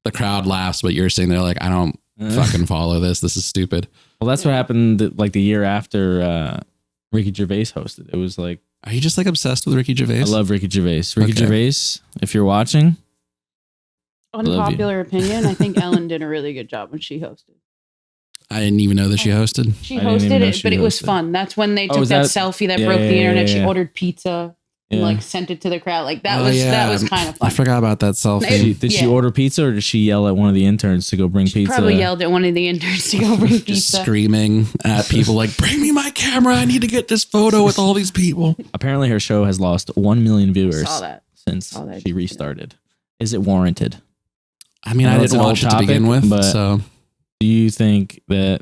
B: the crowd laughs, but you're sitting there like, I don't fucking follow this. This is stupid.
D: Well, that's what happened like the year after Ricky Gervais hosted. It was like,
B: Are you just like obsessed with Ricky Gervais?
D: I love Ricky Gervais. Ricky
B: Okay.
D: Gervais, if you're watching,
C: Unpopular opinion. I think Ellen did a really good job when she hosted.
B: I didn't even know that she hosted.
C: She
D: I didn't even
C: hosted
D: know
C: it,
D: she
C: but it was
D: hosted.
C: fun. That's when they
D: Oh,
C: took
D: was
C: that
D: that-
C: selfie that
D: Yeah,
C: broke
D: yeah,
C: the internet.
D: yeah,
C: She
D: yeah.
C: ordered pizza and
D: Yeah.
C: like sent it to the crowd. Like that
B: Oh,
C: was
B: yeah.
C: that was kind of fun.
B: I forgot about that selfie.
D: did she
C: Yeah.
D: order pizza or did she yell at one of the interns to go bring pizza?
C: Probably yelled at one of the interns to go bring
B: Just
C: pizza.
B: screaming at people like, bring me my camera. I need to get this photo with all these people.
D: Apparently, her show has lost 1 million viewers
C: Saw that.
D: since
C: Saw that.
D: she restarted. Is it warranted?
B: I mean,
D: I
B: I
D: know it's
B: didn't
D: an old
B: watch it to begin
D: topic,
B: with,
D: but-
B: so
D: Do you think that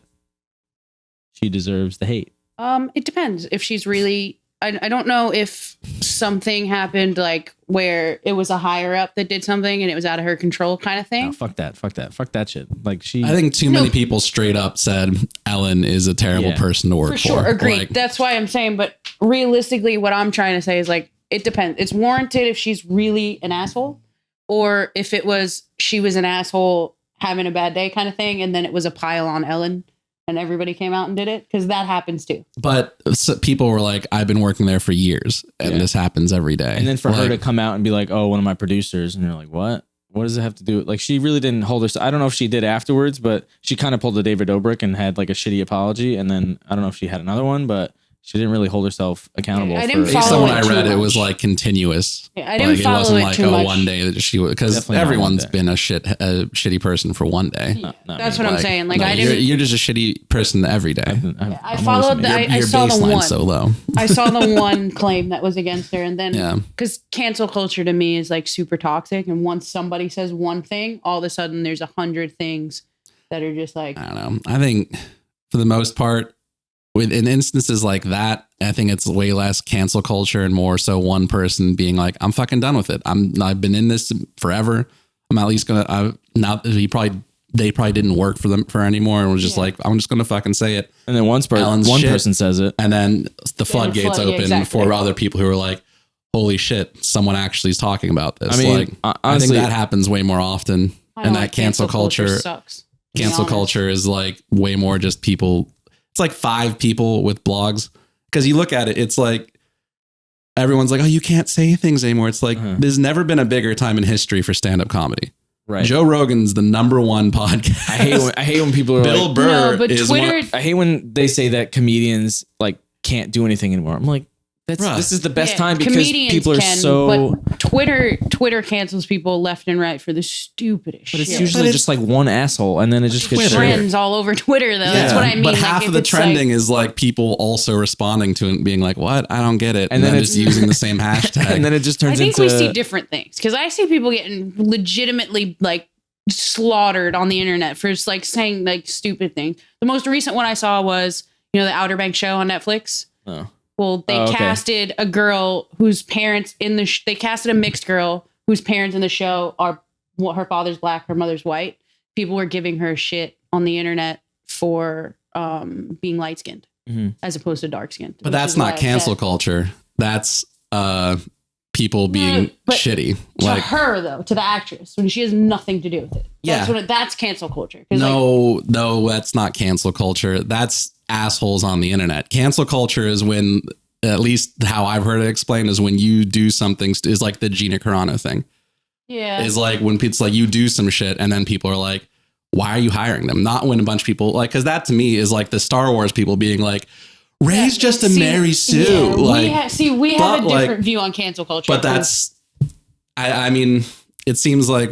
D: she deserves the hate?
C: It depends. If she's really, I don't know if something happened like where it was a higher up that did something and it was out of her control kind of thing.
D: No, fuck that shit. Like she,
B: I think too many people straight up said Ellen is a terrible
D: Yeah.
B: person to work for.
C: For sure, agreed.
B: Like,
C: That's why I'm saying, but realistically, what I'm trying to say is like, it depends. It's warranted if she's really an asshole or if it was, she was an asshole having a bad day kind of thing. And then it was a pile on Ellen and everybody came out and did it? Because that happens too.
B: But people were like, I've been working there for years and this happens every day.
D: And then for her to come out and be like, oh, one of my producers, and you're like, what? What does it have to do? Like, she really didn't hold her. I don't know if she did afterwards, but she kind of pulled a David Dobrik and had like a shitty apology. And then I don't know if she had another one, but she didn't really hold herself accountable.
C: I didn't
B: Based on
C: follow
B: when
C: it
B: I
C: too
B: read it,
C: much.
B: it was like continuous.
C: Yeah, I didn't follow
B: it wasn't
C: it
B: like
C: too much.
B: one day that she was, because
D: Definitely not
B: everyone's
D: one day.
B: been a shitty person for one day.
D: Not
C: That's
D: me.
C: what I'm saying. Like,
B: no,
C: I didn't.
B: You're just a shitty person every day.
C: I followed. I
B: Your
C: saw the
B: baseline's
C: one.
B: so low.
C: I saw the one claim that was against her, and then
B: Yeah.
C: because cancel culture to me is like super toxic, and once somebody says one thing, all of a sudden there's 100 things that are just like,
B: I don't know. I think for the most part, in instances like that, I think it's way less cancel culture and more so one person being like, I'm fucking done with it. I've been in this forever. I'm at least gonna. They probably didn't work for them for anymore, and was just like, I'm just gonna fucking say it.
D: And then one person says it,
B: and then the floodgates open
C: exactly.
B: for other people who are like, holy shit, someone actually is talking about this.
D: I mean,
B: like,
D: honestly,
B: I think that happens way more often.
C: I
B: And
C: don't
B: that
C: like
B: cancel culture
C: sucks. to be
B: cancel
C: honest.
B: culture is like way more just people. It's like 5 people with blogs, because you look at it, it's like everyone's like, oh, you can't say things anymore. It's like there's never been a bigger time in history for stand-up comedy.
D: right?
B: Joe Rogan's the #1 podcast.
D: I hate when people are
B: Bill
D: like,
B: Burr
C: No, but
B: is
C: Twitter-
B: one.
D: I hate when they say that comedians like can't do anything anymore. I'm like,
B: Bruh.
D: this is the best
C: Yeah,
D: time because
C: comedians
D: people are
C: can,
D: so.
C: But Twitter cancels people left and right for the stupidest
D: But it's
C: shit.
D: usually just like one asshole, and then it just gets shared.
C: Trends all over Twitter, though. That's what I mean.
B: But
C: Like,
B: half
C: if
B: of the
C: it's
B: trending
C: like,
B: is like people also responding to it and being like, what? I don't get it.
D: And then
B: just using the same hashtag.
D: And then it just
C: I
D: turns
C: think
D: into.
C: we see different things because I see people getting legitimately like slaughtered on the internet for just like saying like stupid things. The most recent one I saw was, the Outer Banks show on Netflix.
D: Oh.
C: Well, they
D: Okay.
C: casted a girl whose parents they casted a mixed girl whose parents in the show are her father's black, her mother's white. People were giving her shit on the internet for being light skinned as opposed to dark skinned.
B: But that's not cancel culture. That's people being
C: but
B: shitty.
C: To
B: Like,
C: her though, to the actress, when she has nothing to do with it. That's
B: Yeah.
C: that's cancel culture. 'Cause,
B: no, that's not cancel culture. That's assholes on the internet. Cancel culture is when, at least how I've heard it explained, is when you do something, is like the Gina Carano thing.
C: yeah,
B: Is like when it's like you do some shit and then people are like, why are you hiring them? Not when a bunch of people like, because that to me is like the Star Wars people being like, Rey's just a Mary Sue.
C: Yeah,
B: Like,
C: we have a
B: but, like,
C: different view on cancel culture.
B: but that's, I mean, it seems like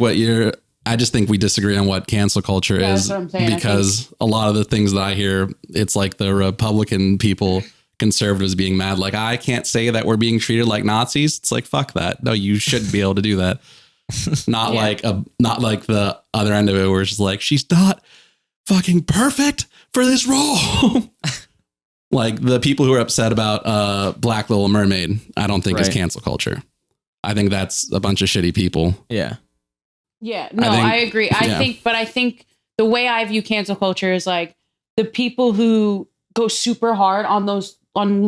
B: I just think we disagree on what cancel culture
C: Yeah,
B: is,
C: that's what I'm saying. I
B: because a lot of the things that I hear, it's like the Republican people, conservatives being mad. Like, I can't say that we're being treated like Nazis. It's like, fuck that. No, you shouldn't be able to do that. Not like the other end of it where it's just like, she's not fucking perfect for this role. Like the people who are upset about Black Little Mermaid, I don't think is
D: Right.
B: cancel culture. I think that's a bunch of shitty people.
D: Yeah.
C: Yeah, no,
B: I think-
C: I agree.
B: yeah.
C: I think the way I view cancel culture is like the people who go super hard on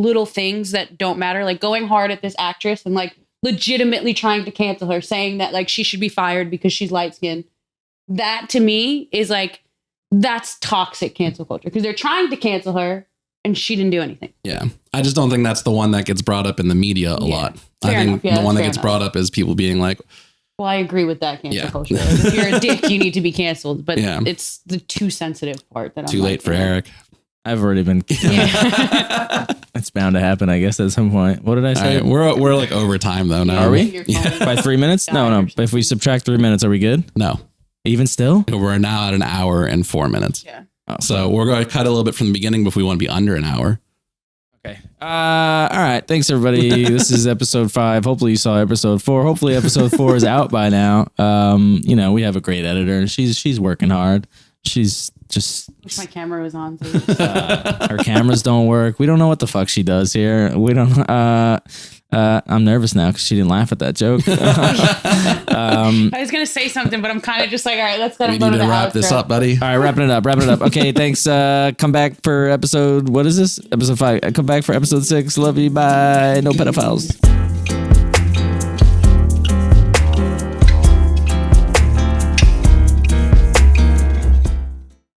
C: little things that don't matter, like going hard at this actress and like legitimately trying to cancel her, saying that like she should be fired because she's light skinned. That to me is like, that's toxic cancel culture because they're trying to cancel her and she didn't do anything.
B: Yeah. I just don't think that's the one that gets brought up in the media a lot. I
C: Fair
B: think
C: enough. Yeah,
B: the one that
C: fair
B: gets
C: enough.
B: brought up is people being like,
C: Well, I agree with that cancel
B: Yeah.
C: culture. Like, if you're a dick, you need to be canceled. But
B: Yeah.
C: it's the too sensitive part that I'm
B: too
C: like,
B: late for
C: yeah.
B: Eric.
D: I've already been.
C: Yeah.
D: It's bound to happen, I guess, at some point. What did I
B: All
D: say?
B: right, we're like over time though now.
D: Are we?
C: Your phone.
D: By 3 minutes? No. But if we subtract 3 minutes, are we good?
B: No.
D: Even still?
B: We're now at 1 hour and 4 minutes.
C: Yeah.
B: So we're going to cut a little bit from the beginning, but if we want to be under an hour.
D: Okay. All right. Thanks, everybody. This is episode 5. Hopefully you saw episode 4. Hopefully episode 4 is out by now. We have a great editor and she's working hard. She's just
C: Wish my camera was on. So
D: her cameras don't work. We don't know what the fuck she does here. We don't. I'm nervous now because she didn't laugh at that joke.
C: I was gonna say something, but I'm kind of just like, all right, let's go
B: We
C: to
B: need to
C: the
B: wrap this
C: outro.
B: up, buddy.
D: All right, wrapping it up. Okay, thanks. Come back for episode. What is this? Episode 5. Come back for episode 6. Love you. Bye. No pedophiles.